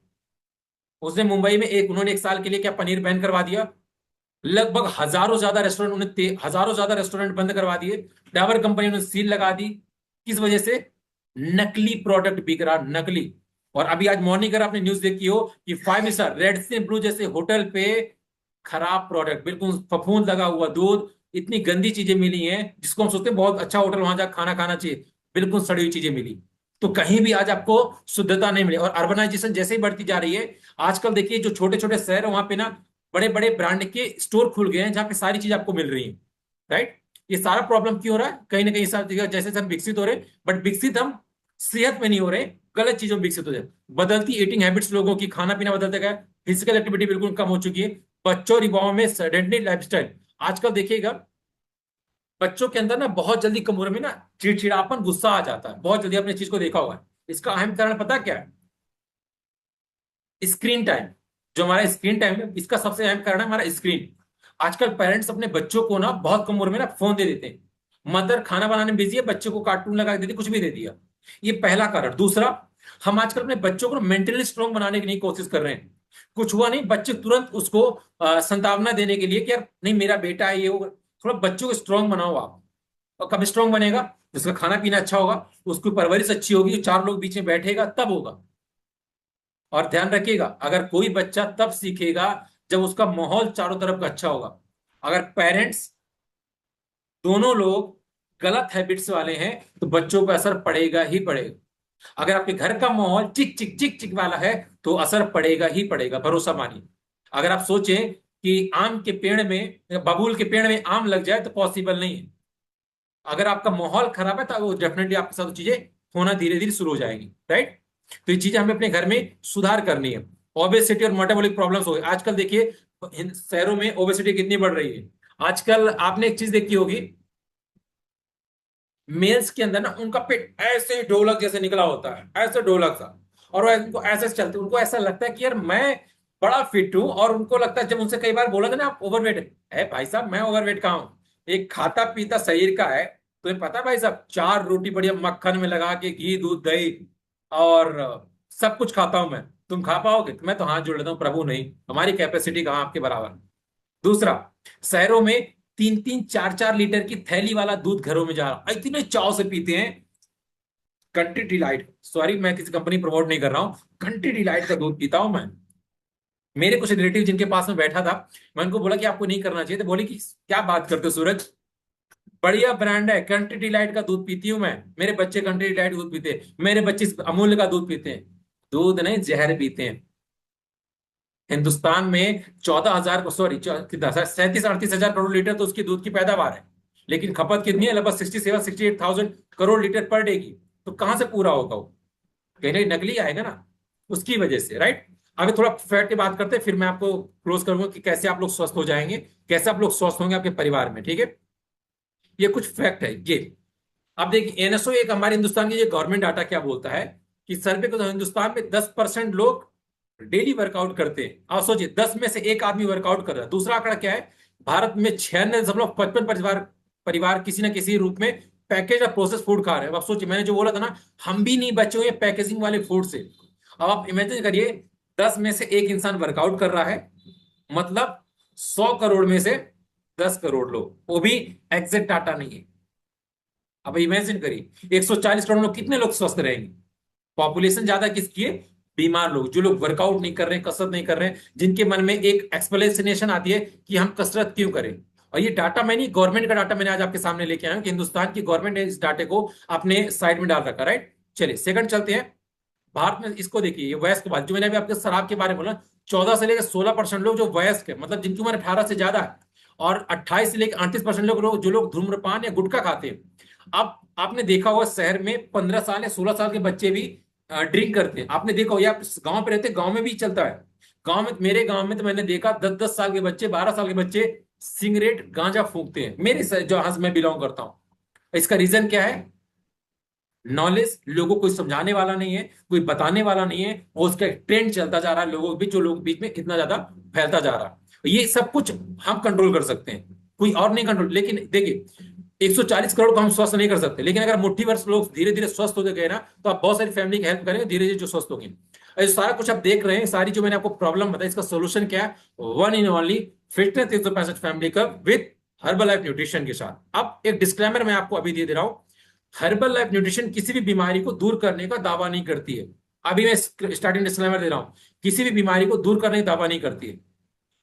उसने मुंबई में उन्होंने 1 साल के लिए क्या पनीर बैन करवा दिया। लगभग हजारों ज्यादा रेस्टोरेंट हजारों ज्यादा रेस्टोरेंट बंद करवा दिए। डाबर कंपनी ने सील लगा दी। किस वजह से? नकली प्रोडक्ट बिक रहा, नकली। और अभी आज मॉर्निंग अगर आपने न्यूज देखी हो कि 5 स्टार रेड ब्लू जैसे होटल पे खराब प्रोडक्ट, बिल्कुल फफूंद लगा हुआ दूध, इतनी गंदी चीजें मिली हैं, जिसको हम सोचते हैं बहुत अच्छा होटल, वहां जाकर खाना खाना चाहिए, बिल्कुल सड़ी हुई चीजें मिली। तो कहीं भी आज आपको शुद्धता नहीं मिली। और अर्बनाइजेशन जैसे ही बढ़ती जा रही है, आजकल देखिए जो छोटे छोटे शहर है वहां पे ना बड़े बड़े ब्रांड के स्टोर खुल गए हैं, जहां पे सारी चीज आपको मिल रही है, राइट। ये सारा प्रॉब्लम क्यों हो रहा है? कहीं ना कहीं सब जगह जैसे सब विकसित हो रहे, बट विकसित हम सेहत में नहीं हो रहे, गलत चीजों में विकसित हो जाए। बदलती ईटिंग हैबिट्स लोगों की, खाना पीना बदलते गया, फिजिकल एक्टिविटी बिल्कुल कम हो चुकी है। बच्चों और युवाओं में सेडेंटरी लाइफस्टाइल। आजकल देखिएगा बच्चों के अंदर ना बहुत जल्दी कम उम्र में ना चिड़चिड़ापन, गुस्सा आ जाता है बहुत जल्दी। आपने चीज को देखा होगा। इसका अहम कारण पता क्या है? Screen time. जो हमारा स्क्रीन टाइम है, इसका सबसे अहम कारण है हमारा स्क्रीन। आजकल पेरेंट्स अपने बच्चों को ना बहुत कम उम्र में ना फोन दे देते हैं। मदर खाना बनाने में बिजी है, बच्चे को कार्टून लगा के देती, कुछ भी दे दिया। ये पहला कारण। दूसरा, हम आजकल अपने बच्चों को मेंटली स्ट्रांग बनाने की नहीं कोशिश कर रहे हैं। कुछ हुआ नहीं, बच्चे तुरंत उसको संतावना देने के लिए कि यार नहीं मेरा बेटा है ये होगा। थोड़ा बच्चों को स्ट्रांग बनाओ आप। और कब स्ट्रांग बनेगा? जिसका खाना पीना अच्छा होगा, उसकी परवरिश अच्छी होगी, चार लोग बीच में बैठेगा, तब होगा। और ध्यान रखिएगा, अगर कोई बच्चा तब सीखेगा जब उसका माहौल चारों तरफ का अच्छा होगा। अगर पेरेंट्स दोनों लोग गलत हैबिट्स वाले हैं, तो बच्चों पर असर पड़ेगा ही पड़ेगा। अगर आपके घर का माहौल चिक चिक चिक चिक वाला है, तो असर पड़ेगा ही पड़ेगा, भरोसा मानिए। अगर आप सोचें कि आम के पेड़ में, बबूल के पेड़ में आम लग जाए, तो पॉसिबल नहीं है। अगर आपका माहौल खराब है, तो वो डेफिनेटली आपके साथ वो चीजें होना धीरे धीरे शुरू हो जाएंगी, राइट। तो ये चीजें हमें अपने घर में सुधार करनी है। ओबेसिटी और मेटाबॉलिक प्रॉब्लम्स हो गए आजकल, देखिए शहरों में ओबेसिटी कितनी बढ़ रही है। आजकल आपने एक चीज देखी होगी, मेल्स के अंदर ना उनका पेट ऐसे ढोलक जैसे निकला होता है, ऐसे ढोलक सा। और वो उनको ऐसे चलते, उनको ऐसा लगता है कि यार मैं बड़ा फिट हूं। और उनको लगता है, जब उनसे कई बार बोला था ना आप ओवरवेट है भाई साहब, मैं ओवरवेट कहाँ हूं? एक खाता पीता शरीर का है। तुम्हें पता है भाई साहब, 4 रोटी बढ़िया मक्खन में लगा के, घी दूध दही और सब कुछ खाता हूं मैं। तुम खा पाओगे? मैं तो हाथ जोड़ लेता हूँ, प्रभु नहीं, हमारी कैपेसिटी कहाँ आपके बराबर। दूसरा, शहरों में 3-3 4-4 लीटर की थैली वाला दूध घरों में जा रहा, इतने चाव से पीते हैं। कंट्री डिलाइट, सॉरी मैं किसी कंपनी प्रमोट नहीं कर रहा हूं, कंट्री डिलाइट का दूध पीता हूं मैं। मेरे कुछ रिलेटिव जिनके पास में बैठा था, मैं उनको बोला कि आपको नहीं करना चाहिए, तो बोले कि क्या बात करते हो सूरज, बढ़िया ब्रांड है, कंट्री डिलाइट का दूध पीती हूं मैं, मेरे बच्चे कंट्री डिलाइट दूध पीते हैं, मेरे बच्चे अमूल्य का दूध पीते हैं। दूध नहीं, जहर पीते हैं। हिंदुस्तान में 14,000, सॉरी 37-38 हजार करोड़ लीटर तो उसकी दूध की पैदावार है। लेकिन खपत कितनी है? लगभग 67-68 thousand crore litre per day की। तो कहां से पूरा होगा वो? कहीं ना कहीं नकली आएगा ना, उसकी वजह से, राइट। अभी थोड़ा फैक्ट की बात करते हैं, फिर मैं आपको क्लोज करूंगा कि कैसे आप लोग स्वस्थ हो जाएंगे, कैसे आप लोग स्वस्थ होंगे आपके परिवार में, ठीक है। ये कुछ फैक्ट है ये। अब देखिए एनएसओ, एक हमारे हिंदुस्तान की, ये गवर्नमेंट डाटा क्या बोलता है कि सर्वे को, तो हिंदुस्तान में 10% लोग डेली वर्कआउट करते हैं। आप सोचिए, 10 में से 1 आदमी वर्कआउट कर रहा है। दूसरा आंकड़ा क्या है? भारत में 96.55 परिवार परिवार किसी न किसी रूप में पैकेज और प्रोसेस फूड खा रहे हैं। अब आप सोचिए, मैंने जो बोला था ना, हम भी नहीं बचे हुए पैकेजिंग वाले फूड से। अब आप इमेजिन करिए, 10 में से एक इंसान वर्कआउट कर रहा है, मतलब 100 करोड़ में से 10 करोड़ लोग, वो भी एग्जैक्ट डाटा नहीं है। अब इमेजिन करिए 140 करोड़ लोग, कितने लोग स्वस्थ रहेंगे? पॉपुलेशन ज्यादा किसकी है? बीमार लोग, जो लोग वर्कआउट नहीं कर रहे हैं, कसरत नहीं कर रहे हैं, जिनके मन में एक एक्सप्लेनेशन आती है कि हम कसरत क्यों करें। और ये डाटा मैं नहीं, गवर्नमेंट का डाटा मैंने आज आपके सामने लेके आया हूं कि हिंदुस्तान की गवर्नमेंट ने इस डाटे को अपने साइड में डाल रखा, राइट। चलिए सेकंड चलते हैं। भारत में इसको देखिए, ये वयस्क बात जो मैंने अभी आपके शराब के बारे में बोला, 14 से लेकर 16% लोग जो वयस्क है, मतलब जिनकी उम्र 18 से ज्यादा है, और 28 से लेकर 38% लोग जो लोग धूम्रपान या गुटखा खाते हैं। अब आपने देखा होगा शहर में 15 साल या 16 साल के बच्चे भी ड्रिंक करते हैं। आपने देखा हो, या गांव पे रहते, गांव में भी चलता है। गांव में, मेरे गांव में तो मैंने देखा 10-10 साल के बच्चे, 12 साल के बच्चे सिगरेट गांजा फूंकते हैं, जहां से मैं बिलोंग करता हूं। इसका रीजन क्या है? नॉलेज, लोगों को कोई समझाने वाला नहीं है, कोई बताने वाला नहीं है, और उसका एक ट्रेंड चलता जा रहा है लोगों के बीच, जो लोगों के बीच में इतना ज्यादा फैलता जा रहा है। ये सब कुछ हम कंट्रोल कर सकते हैं, कोई और नहीं कंट्रोल। लेकिन देखिए, 140 करोड़ को हम स्वस्थ नहीं कर सकते, लेकिन अगर मुट्ठी भर लोग धीरे धीरे स्वस्थ होते गए ना, तो आप बहुत सारी फैमिली की हेल्प करेंगे, धीरे धीरे जो स्वस्थ होगी। ये सारा कुछ आप देख रहे हैं, सारी जो मैंने आपको प्रॉब्लम बताई, इसका सोल्यूशन क्या है? One in only fitness 365 family cup with herbal life nutrition के साथ। अब एक डिस्क्लेमर मैं आपको अभी दे रहा हूं, हर्बल लाइफ न्यूट्रिशन किसी भी बीमारी को दूर करने का दावा नहीं करती है। अभी मैं स्टार्टिंग डिस्क्लेमर दे रहा हूं, किसी भी बीमारी को दूर करने का दावा नहीं करती है।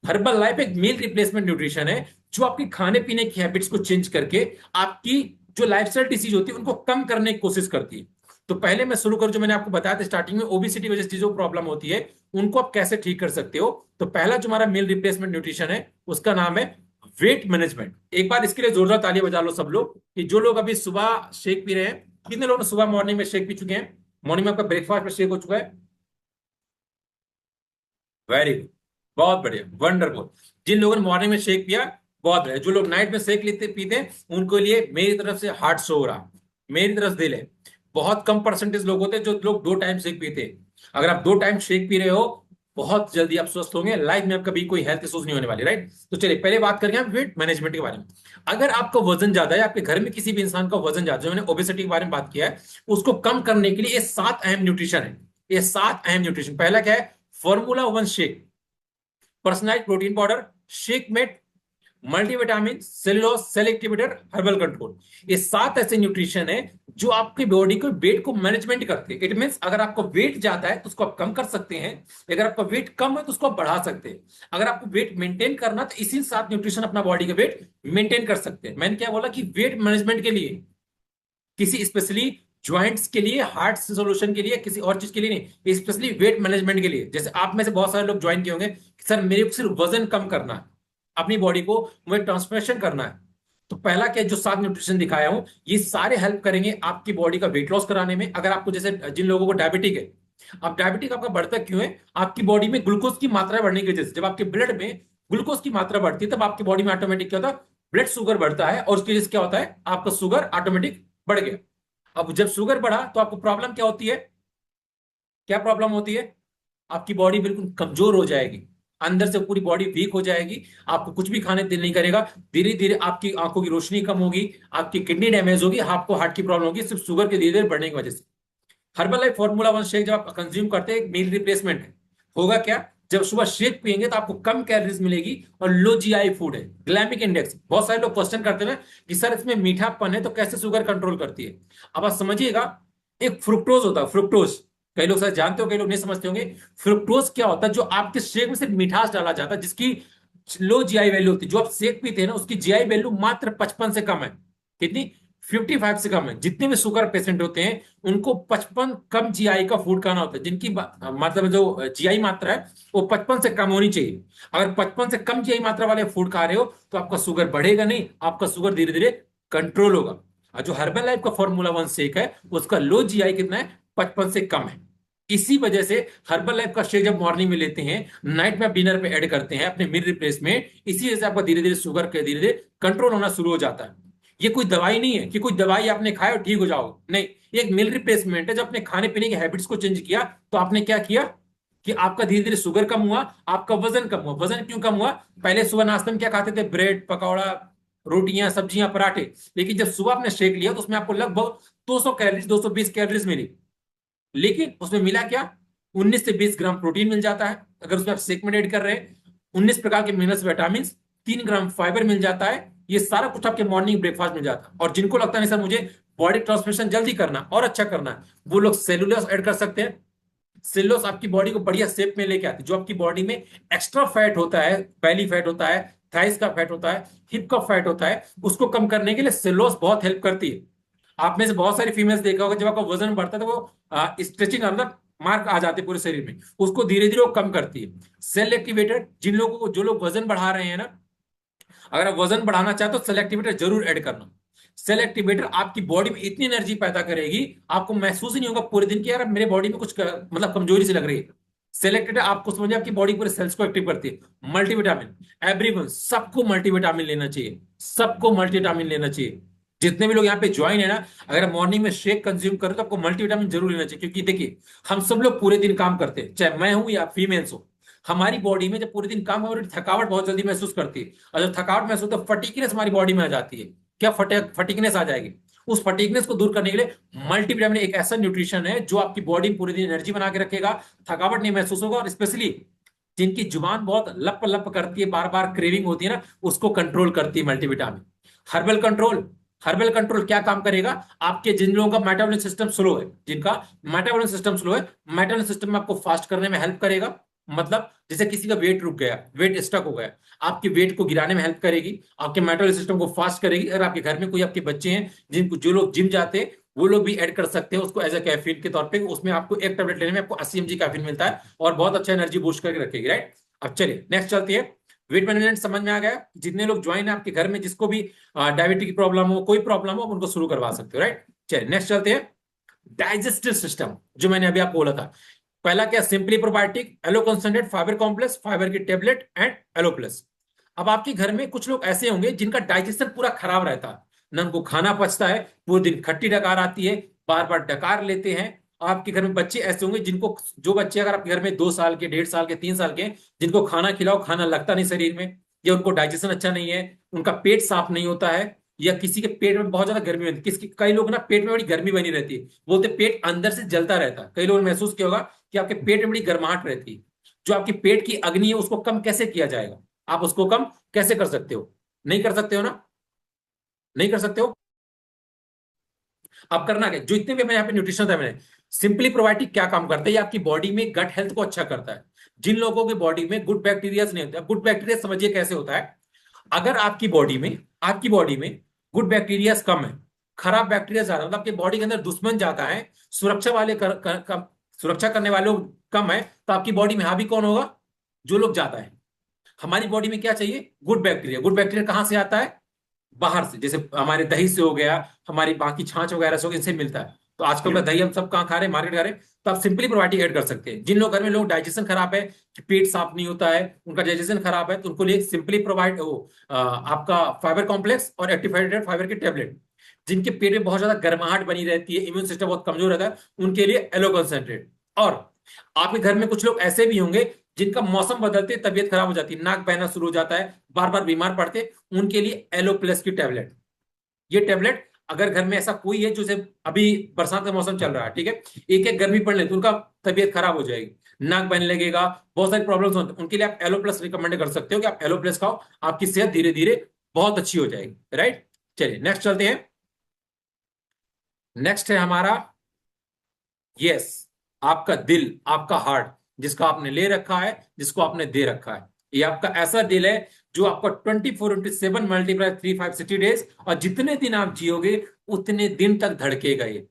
हर्बल लाइफ एक मील रिप्लेसमेंट न्यूट्रिशन है, जो आपकी खाने पीने की हैबिट्स को चेंज करके आपकी जो लाइफस्टाइल डिसीज होती है उनको कम करने की कोशिश करती है। तो पहले मैं शुरू करूं, जो मैंने आपको बताया था स्टार्टिंग में, ओबेसिटी वजह से जो प्रॉब्लम होती है उनको आप कैसे ठीक कर सकते हो। तो पहला जो हमारा मील रिप्लेसमेंट न्यूट्रिशन है, उसका नाम है वेट मैनेजमेंट। एक बार इसके लिए जोरदार ताली बजा लो सब लोग, कि जो लोग अभी सुबह शेक पी रहे हैं, कितने लोग सुबह मॉर्निंग में शेक पी चुके हैं? मॉर्निंग में आपका ब्रेकफास्ट में शेक हो चुका है? वेरी गुड, बहुत बढ़िया, वंडरफुल। जिन लोगों ने मॉर्निंग में शेक पिया, बहुत बढ़िया। जो लोग नाइट में शेक लेते पीते हैं, उनको लिए मेरी तरफ से हार्ट शो हो रहा, मेरी तरफ से दिल है। बहुत कम परसेंटेज लोग होते हैं जो लोग 2 टाइम शेक पीते हैं। अगर आप 2 टाइम शेक पी रहे हो, बहुत जल्दी आप स्वस्थ होंगे, लाइफ में कभी कोई हेल्थ इश्यूज नहीं होने वाली, राइट। तो चलिए पहले बात करेंगे हम वेट मैनेजमेंट के बारे में। अगर आपका वजन ज्यादा है, आपके घर में किसी भी इंसान का वजन ज्यादा, जो मैंने ओबेसिटी के बारे में बात किया है, उसको कम करने के लिए ये 7 अहम न्यूट्रिशन है। ये 7 अहम न्यूट्रिशन, पहला क्या है? Formula 1 shake, personalise protein powder, shake mate, multivitamin, cellulose, cell activator, herbal control. ये 7 ऐसे न्यूट्रिशन है जो आपकी बॉडी को वेट को मैनेजमेंट करते हैं। इट मींस अगर आपका वेट ज्यादा है तो उसको आप कम कर सकते हैं, अगर आपका वेट कम है तो उसको आप बढ़ा सकते हैं। अगर आपको वेट मेंटेन करना, तो इसी 7 न्यूट्रिशन अपना बॉडी का वेट मेंटेन कर सकते हैं। मैंने क्या बोला कि वेट मैनेजमेंट के लिए, किसी स्पेशली ज्वाइंट्स के लिए, हार्ट सोल्यूशन के लिए, किसी और चीज के लिए नहीं, स्पेशली वेट मैनेजमेंट के लिए। जैसे आप में से बहुत सारे लोग ज्वाइन किए होंगे कि सर मेरे को सिर्फ वजन कम करना है, अपनी बॉडी को मुझे ट्रांसफॉर्मेशन करना है। तो पहला क्या, जो 7 न्यूट्रिशन दिखाया हूं, ये सारे हेल्प करेंगे आपकी बॉडी का वेट लॉस कराने में। अगर आपको, जैसे जिन लोगों को डायबिटिक है, अब डायबिटिक आपका बढ़ता क्यों है? आपकी बॉडी में ग्लूकोज की मात्रा बढ़ने की वजह से। जब आपके ब्लड में ग्लूकोज की मात्रा बढ़ती है, तब आपकी बॉडी में ऑटोमेटिक क्या होता है? ब्लड शुगर बढ़ता है, और उसकी वजह से क्या होता है? आपका शुगर ऑटोमेटिक बढ़ गया। अब जब शुगर बढ़ा तो आपको प्रॉब्लम क्या होती है? क्या प्रॉब्लम होती है? आपकी बॉडी बिल्कुल कमजोर हो जाएगी, अंदर से पूरी बॉडी वीक हो जाएगी, आपको कुछ भी खाने दिल नहीं करेगा, धीरे धीरे आपकी आंखों की रोशनी कम होगी, आपकी किडनी डैमेज होगी, आपको हार्ट की प्रॉब्लम होगी, सिर्फ शुगर के धीरे धीरे बढ़ने की वजह से। हर्बल लाइफ फॉर्मूला 1 शेक जब आप कंज्यूम करते हैं, एक मील रिप्लेसमेंट है। होगा क्या? जब सुबह शेक पियेंगे तो आपको कम कैलोरीज मिलेगी, और लो जीआई फूड है, ग्लाइमिक इंडेक्स। बहुत सारे लोग क्वेश्चन करते हैं कि सर इसमें मीठापन है तो कैसे शुगर कंट्रोल करती है? अब आप समझिएगा, एक फ्रुक्टोज होता है, फ्रुक्टोज। कई लोग शायद जानते हो, कई लोग नहीं समझते होंगे। फ्रुक्टोज क्या होता है? जो आपके शेक में सिर्फ मिठास डाला जाता है, जिसकी लो जीआई वैल्यू होती है। जो आप शेक पीते हैं ना, उसकी जीआई वैल्यू मात्र 55 से कम है। कितनी? 55 से कम है। जितने भी शुगर पेशेंट होते हैं, उनको 55 कम जीआई का फूड खाना होता है, जिनकी मतलब जो जीआई मात्रा है वो 55 से कम होनी चाहिए। अगर 55 से कम जीआई मात्रा वाले फूड खा रहे हो, तो आपका शुगर बढ़ेगा नहीं, आपका शुगर धीरे धीरे कंट्रोल होगा। और जो हर्बल लाइफ का फॉर्मूला 1 शेक है, उसका लो जीआई कितना है? 55 से कम है। इसी वजह से हर्बल लाइफ का शेक जब मॉर्निंग में लेते हैं, नाइट में आप डिनर पे ऐड करते हैं अपने मील रिप्लेस में, इसी वजह से आपका धीरे धीरे शुगर के धीरे धीरे कंट्रोल होना शुरू हो जाता है। ये कोई दवाई नहीं है कि कोई दवाई आपने खाए और ठीक हो जाओगे, नहीं। ये एक मील रिप्लेसमेंट है। जब अपने खाने पीने की हैबिट्स को चेंज किया, तो आपने क्या किया कि आपका धीरे धीरे शुगर कम हुआ, आपका वजन कम हुआ। वजन क्यों कम हुआ? पहले सुबह नाश्ते में क्या खाते थे? ब्रेड पकौड़ा, रोटियां, सब्जियां, पराठे। लेकिन जब सुबह आपने शेक लिया तो उसमें आपको लगभग 200 कैलोरीज, 220 कैलोरीज मिली। लेकिन उसमें मिला क्या? 19 से 20 ग्राम प्रोटीन मिल जाता है अगर उसमें आप सेक में ऐड कर रहे हैं। 19 प्रकार के मिनरल्स, विटामिन, 3 ग्राम फाइबर मिल जाता है। ये सारा कुछ आपके मॉर्निंग ब्रेकफास्ट मिल जाता है। और जिनको लगता नहीं सर मुझे बॉडी ट्रांसफॉर्मेशन जल्दी करना और अच्छा करना है, वो लोग सेलुलोज ऐड कर सकते हैं। सेलुलोज आपकी बॉडी को बढ़िया शेप में लेके आती है। जो आपकी बॉडी में एक्स्ट्रा फैट होता है, बैली फैट होता है, थाइस का फैट होता है, हिप का फैट होता है, उसको कम करने के लिए सेलुलोज बहुत हेल्प करती है। आप में से बहुत सारी फीमेल्स देखा होगा, जब आपका वजन बढ़ता है तो वो स्ट्रेचिंग अंदर मार्क आ जाते हैं पूरे शरीर में, उसको धीरे धीरे वो कम करती है। सेल एक्टिवेटर, जिन लोगों को, जो लोग वजन बढ़ा रहे हैं ना, अगर आप वजन बढ़ाना चाहते हो सेल एक्टिवेटर जरूर ऐड करना। सेल एक्टिवेटर आपकी बॉडी में इतनी एनर्जी पैदा करेगी, आपको महसूस ही नहीं होगा पूरे दिन कि यार मेरे बॉडी में कुछ मतलब कमजोरी सी लग रही है। सेल एक्टिवेटर आपको समझिए आपकी बॉडी पूरे सेल्स को एक्टिव करती है। मल्टीविटामिन, एवरीवन, सबको मल्टीविटामिन लेना चाहिए, सबको मल्टीविटामिन लेना चाहिए। जितने भी लोग यहाँ पे ज्वाइन है ना, अगर मॉर्निंग में शेक कंज्यूम करो तो आपको मल्टीविटामिन जरूर लेना चाहिए। क्योंकि देखिए, हम सब लोग पूरे दिन काम करते हैं, चाहे मैं हूं या फीमेल्स हो। हमारी बॉडी में जब पूरे दिन काम हो, थकावट बहुत जल्दी महसूस करती है। और जब थकावट महसूस, तो फटीकनेस हमारी बॉडी में आ जाती है। क्या फटीकनेस आ जाएगी? उस फटीकनेस को दूर करने के लिए मल्टीविटामिन एक ऐसा न्यूट्रिशन है जो आपकी बॉडी में पूरे दिन एनर्जी बना के रखेगा, थकावट नहीं महसूस होगा। और स्पेशली जिनकी जुबान बहुत लप लप करती है, बार बार क्रेविंग होती है ना, उसको कंट्रोल करती है multivitamin. Herbal control, herbal control क्या काम करेगा? आपके जिन लोगों का मेटाबॉलिक सिस्टम स्लो है, जिनका मेटाबॉलिक सिस्टम स्लो है, मेटाबॉलिक सिस्टम में आपको फास्ट करने में हेल्प करेगा। मतलब जैसे किसी का वेट रुक गया, वेट स्टक हो गया, आपके वेट को गिराने में हेल्प करेगी, आपके मेटाबॉलिक सिस्टम को फास्ट करेगी। अगर आपके घर में कोई आपके बच्चे हैं, जिनको, जो लोग जिम जाते हैं, वो लोग भी ऐड कर सकते हैं उसको एज ए कैफीन के तौर पे। उसमें आपको एक टेबलेट लेने में आपको 80 mg कैफीन मिलता है और बहुत अच्छा एनर्जी बूस्ट करके रखेगी, राइट। अब चलिए नेक्स्ट चलती है। वेट मैनेजमेंट समझ में आ गया। जितने लोग ज्वाइन है आपके घर में, जिसको भी डायबिटीज की प्रॉब्लम हो, कोई प्रॉब्लम हो, आप उनको शुरू करवा सकते हो, राइट। चलिए नेक्स्ट चलते हैं। डाइजेस्टिव सिस्टम, जो मैंने अभी आपको बोला था, पहला क्या? Simply probiotic, aloe concentrate, fibre complex, fibre की टेबलेट एंड एलो प्लस। अब आपके घर में कुछ लोग ऐसे होंगे जिनका डाइजेशन पूरा खराब रहता है, ना उनको खाना पचता है, पूरे दिन खट्टी डकार आती है, बार बार डकार लेते हैं। और आपके घर में बच्चे ऐसे होंगे जिनको, जो बच्चे अगर आपके घर में 2 साल के, 1.5 साल के, 3 साल के, जिनको खाना खिलाओ खाना लगता नहीं शरीर में, या उनको डाइजेशन अच्छा नहीं है, उनका पेट साफ नहीं होता है, या किसी के पेट में बहुत ज्यादा गर्मी होती है। किसकी, कई लोग ना पेट में बड़ी गर्मी बनी रहती है, बोलते पेट अंदर से जलता रहता है। कई लोगों ने महसूस किया होगा कि आपके पेट में बड़ी गर्माहट रहती है। जो आपकी पेट की अग्नि है उसको कम कैसे किया जाएगा? आप उसको कम कैसे कर सकते हो? नहीं कर सकते हो ना? नहीं कर सकते हो। अब करना क्या? जो इतने भी मैंने यहाँ पे न्यूट्रिशन था, मैंने सिंपली प्रोबायोटिक क्या काम करता है? ये आपकी बॉडी में गट हेल्थ को अच्छा करता है। जिन लोगों की बॉडी में गुड बैक्टीरिया नहीं होता, गुड बैक्टीरिया समझिए कैसे होता है। अगर आपकी बॉडी में गुड बैक्टीरिया कम है, खराब बैक्टीरिया ज्यादा, मतलब आपकी बॉडी के अंदर दुश्मन ज्यादा है, सुरक्षा वाले सुरक्षा करने वाले लोग कम है, तो आपकी बॉडी में हावी कौन होगा? जो लोग ज्यादा है। हमारी बॉडी में क्या चाहिए? Good bacteria. गुड बैक्टीरिया कहां से आता है? बाहर से, जैसे हमारे दही से हो गया, हमारी बाकी छाछ वगैरह से हो गया, इनसे मिलता है। तो आजकल का दही हम सब कहाँ खा रहे हैं? मार्केट खा रहे हैं। तो आप सिंपली प्रोबायोटिक ऐड कर सकते हैं। जिन लोग घर में लोग डाइजेशन खराब है, पेट साफ नहीं होता है, उनका डाइजेशन खराब है, तो उनको लिए सिंपली प्रोवाइड वो आपका फाइबर कॉम्प्लेक्स और एक्टिवेटेड फाइबर की टेबलेट। जिनके पेट में बहुत ज्यादा गर्माहट बनी रहती है, इम्यून सिस्टम बहुत कमजोर रहता है, उनके लिए एलो कंसंट्रेट। और आपके घर में कुछ लोग ऐसे भी होंगे जिनका मौसम बदलते तबीयत खराब हो जाती है, नाक बहना शुरू हो जाता है, बार बार बीमार पड़ते, उनके लिए एलो प्लस की टेबलेट। ये टेबलेट अगर घर में ऐसा कोई है, जो से अभी बरसात का मौसम चल रहा है, ठीक है, एक एक गर्मी पड़ ले तो उनका तबीयत खराब हो जाएगी, नाक बहने लगेगा, बहुत सारी प्रॉब्लम्स होती हैं, उनके लिए आप एलो प्लस रिकमेंड कर सकते हो कि आप एलो प्लस खाओ, आपकी सेहत धीरे धीरे बहुत अच्छी हो जाएगी, राइट। चलिए नेक्स्ट चलते हैं। नेक्स्ट है हमारा, यस, आपका दिल, आपका हार्ट, जिसका आपने ले रखा है, जिसको आपने दे रखा है। ये आपका ऐसा दिल है जो आपका 24/7 मल्टीप्लाई 365 डेज, और जितने दिन आप जियोगे उतने दिन तक धड़केगा ये।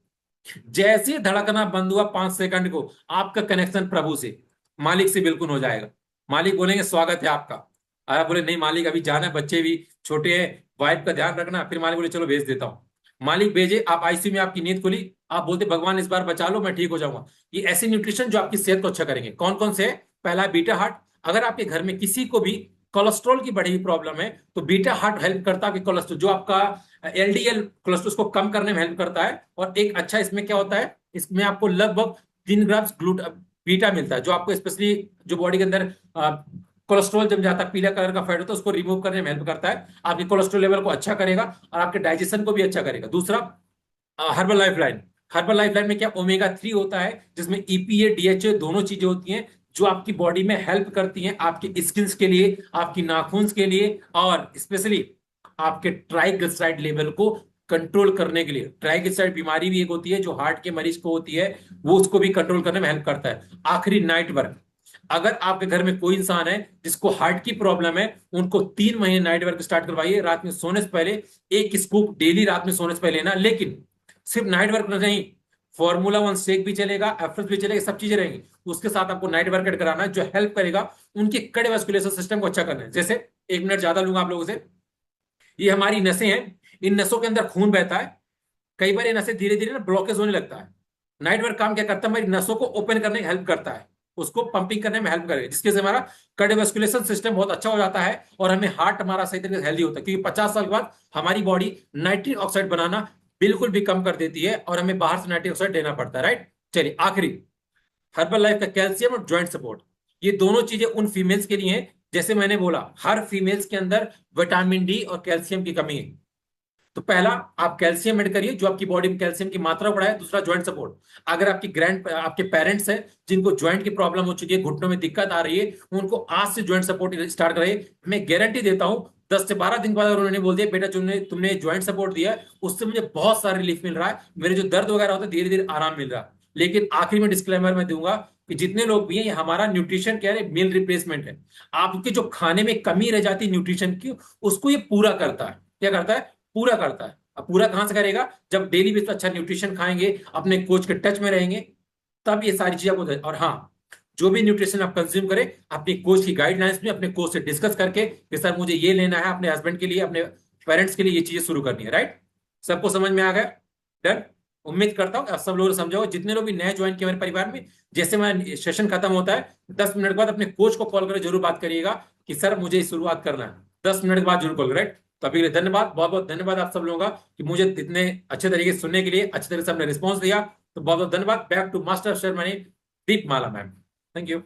जैसे ही धड़कना बंद हुआ 5 सेकंड को, आपका कनेक्शन प्रभु से, मालिक से बिल्कुल हो जाएगा। मालिक बोलेंगे स्वागत है आपका। अरे बोले नहीं मालिक अभी जाना है, बच्चे भी छोटे हैं, वाइफ का ध्यान रखना, फिर मालिक बोले चलो भेज देता हूँ। मालिक भेजे, आप आईसीयू में, आपकी नींद खुली, आप बोलते भगवान इस बार बचा लो, मैं ठीक हो जाऊंगा। ये ऐसे न्यूट्रिशन जो आपकी सेहत को अच्छा करेंगे। कौन कौन से है? पहला बीटा हार्ट। अगर आपके घर में किसी को भी कोलेस्ट्रॉल की बढ़ी हुई प्रॉब्लम है, तो बीटा हार्ट हेल्प करता है कि कोलेस्ट्रॉल, जो आपका एलडीएल कोलेस्ट्रॉल, उसको कम करने में हेल्प करता है। और एक अच्छा इसमें क्या होता है, इसमें आपको लगभग 3 ग्राम बीटा मिलता है, जो आपको स्पेशली जो बॉडी के अंदर कोलेस्ट्रॉल जम जाता है, पीला कलर का फैट होता है, उसको रिमूव करने में हेल्प करता है, आपके कोलेस्ट्रॉल लेवल को अच्छा करेगा और आपके डाइजेशन को भी अच्छा करेगा। दूसरा, herbal life line. Herbal life line में क्या, ओमेगा 3 होता है, जिसमें ईपीए डीएचए दोनों चीजें होती हैं जो आपकी बॉडी में हेल्प करती हैं, आपकी स्किन के लिए, आपकी नाखून के लिए, और स्पेशली आपके ट्राइग्लिसराइड लेवल को कंट्रोल करने के लिए। ट्राइग्लिसराइड बीमारी भी एक होती है जो हार्ट के मरीज को होती है, वो उसको भी कंट्रोल करने में हेल्प करता है। आखिरी, नाइट वर्क। अगर आपके घर में कोई इंसान है जिसको हार्ट की प्रॉब्लम है, उनको 3 महीने नाइट वर्क स्टार्ट करवाइए, रात में सोने से पहले 1 स्कूप डेली रात में सोने से पहले लेना। लेकिन सिर्फ नाइट वर्क नहीं, फॉर्मूला 1 शेक भी चलेगा, एफएस भी चलेगा, सब चीजें रहेंगी, उसके साथ आपको नाइट वर्कआउट कराना है जो हेल्प करेगा उनके कार्डियोवैस्कुलर सिस्टम को अच्छा करना है। जैसे, 1 मिनट ज्यादा लूंगा आप लोगों से। ये हमारी नसें हैं, इन नसों के अंदर खून बहता है, कई बार ये नसें धीरे धीरे ना ब्लॉकेज होने लगता है। नाइट वर्क काम क्या करता है, हमारी नसों को ओपन करने में हेल्प करता है, उसको पंपिंग करने में हेल्प करेगा, जिसके से हमारा कार्डियोवैस्कुलेशन सिस्टम बहुत अच्छा हो जाता है और हमें हार्ट हमारा सही तरीके से हेल्दी होता है। क्योंकि 50 साल के बाद हमारी बॉडी नाइट्रिक ऑक्साइड बनाना बिल्कुल भी कम कर देती है और हमें बाहर से नाइट्रिक ऑक्साइड लेना पड़ता है, राइट। चलिए आखिरी, हर्बल लाइफ का कैल्शियम और ज्वाइंट सपोर्ट। ये दोनों चीजें उन फीमेल्स के लिए हैं, जैसे मैंने बोला, हर फीमेल्स के अंदर विटामिन डी और कैल्शियम की कमी है। तो पहला, आप कैल्शियम ऐड करिए जो आपकी बॉडी में कैल्शियम की मात्रा बढ़ाए। दूसरा, ज्वाइंट सपोर्ट। अगर आपके पेरेंट्स हैं जिनको ज्वाइंट की प्रॉब्लम हो चुकी है, घुटनों में दिक्कत आ रही है, उनको आज से ज्वाइंट सपोर्ट स्टार्ट कराइए। मैं गारंटी देता हूं 10 से 12 दिन के बाद अगर उन्होंने बोल दिया बेटा तुमने तुमने ज्वाइंट सपोर्ट दिया है, उससे मुझे बहुत सारा रिलीफ मिल रहा है, मेरे जो दर्द वगैरह होता है धीरे धीरे आराम मिल रहा है। लेकिन आखिर में डिस्क्लेमर मैं दूंगा कि जितने लोग भी हैं, ये हमारा न्यूट्रिशन क्या है, मील रिप्लेसमेंट है। आपके जो खाने में कमी रह जाती है न्यूट्रिशन की, उसको ये पूरा करता है। क्या करता है? पूरा करता है। अब पूरा कहां से करेगा? जब डेली बेस पर अच्छा न्यूट्रिशन खाएंगे, अपने कोच के टच में रहेंगे, तब ये सारी चीजें आपको। और हाँ, जो भी न्यूट्रिशन आप कंज्यूम करें, अपनी कोच की गाइडलाइंस में अपने कोच से डिस्कस करके कि सर मुझे ये लेना है, अपने हस्बैंड के लिए, अपने पेरेंट्स के लिए ये चीजें शुरू करनी है, राइट। सबको समझ में आ गया? डन। उम्मीद करता हूँ कि आप सब लोग समझो। जितने लोग भी नए ज्वाइन किए मेरे परिवार में, जैसे मैं सेशन खत्म होता है 10 मिनट के बाद अपने कोच को कॉल करके जरूर बात करिएगा कि सर मुझे शुरुआत करना है। 10 मिनट के बाद जरूर कॉल, राइट। तो अभी के लिए धन्यवाद, बहुत बहुत धन्यवाद आप सब लोगों का कि मुझे इतने अच्छे तरीके से सुनने के लिए, अच्छे तरीके से आपने रिस्पॉन्स दिया। तो बहुत बहुत धन्यवाद। Back to master ceremony, Deepmala ma'am. Thank you.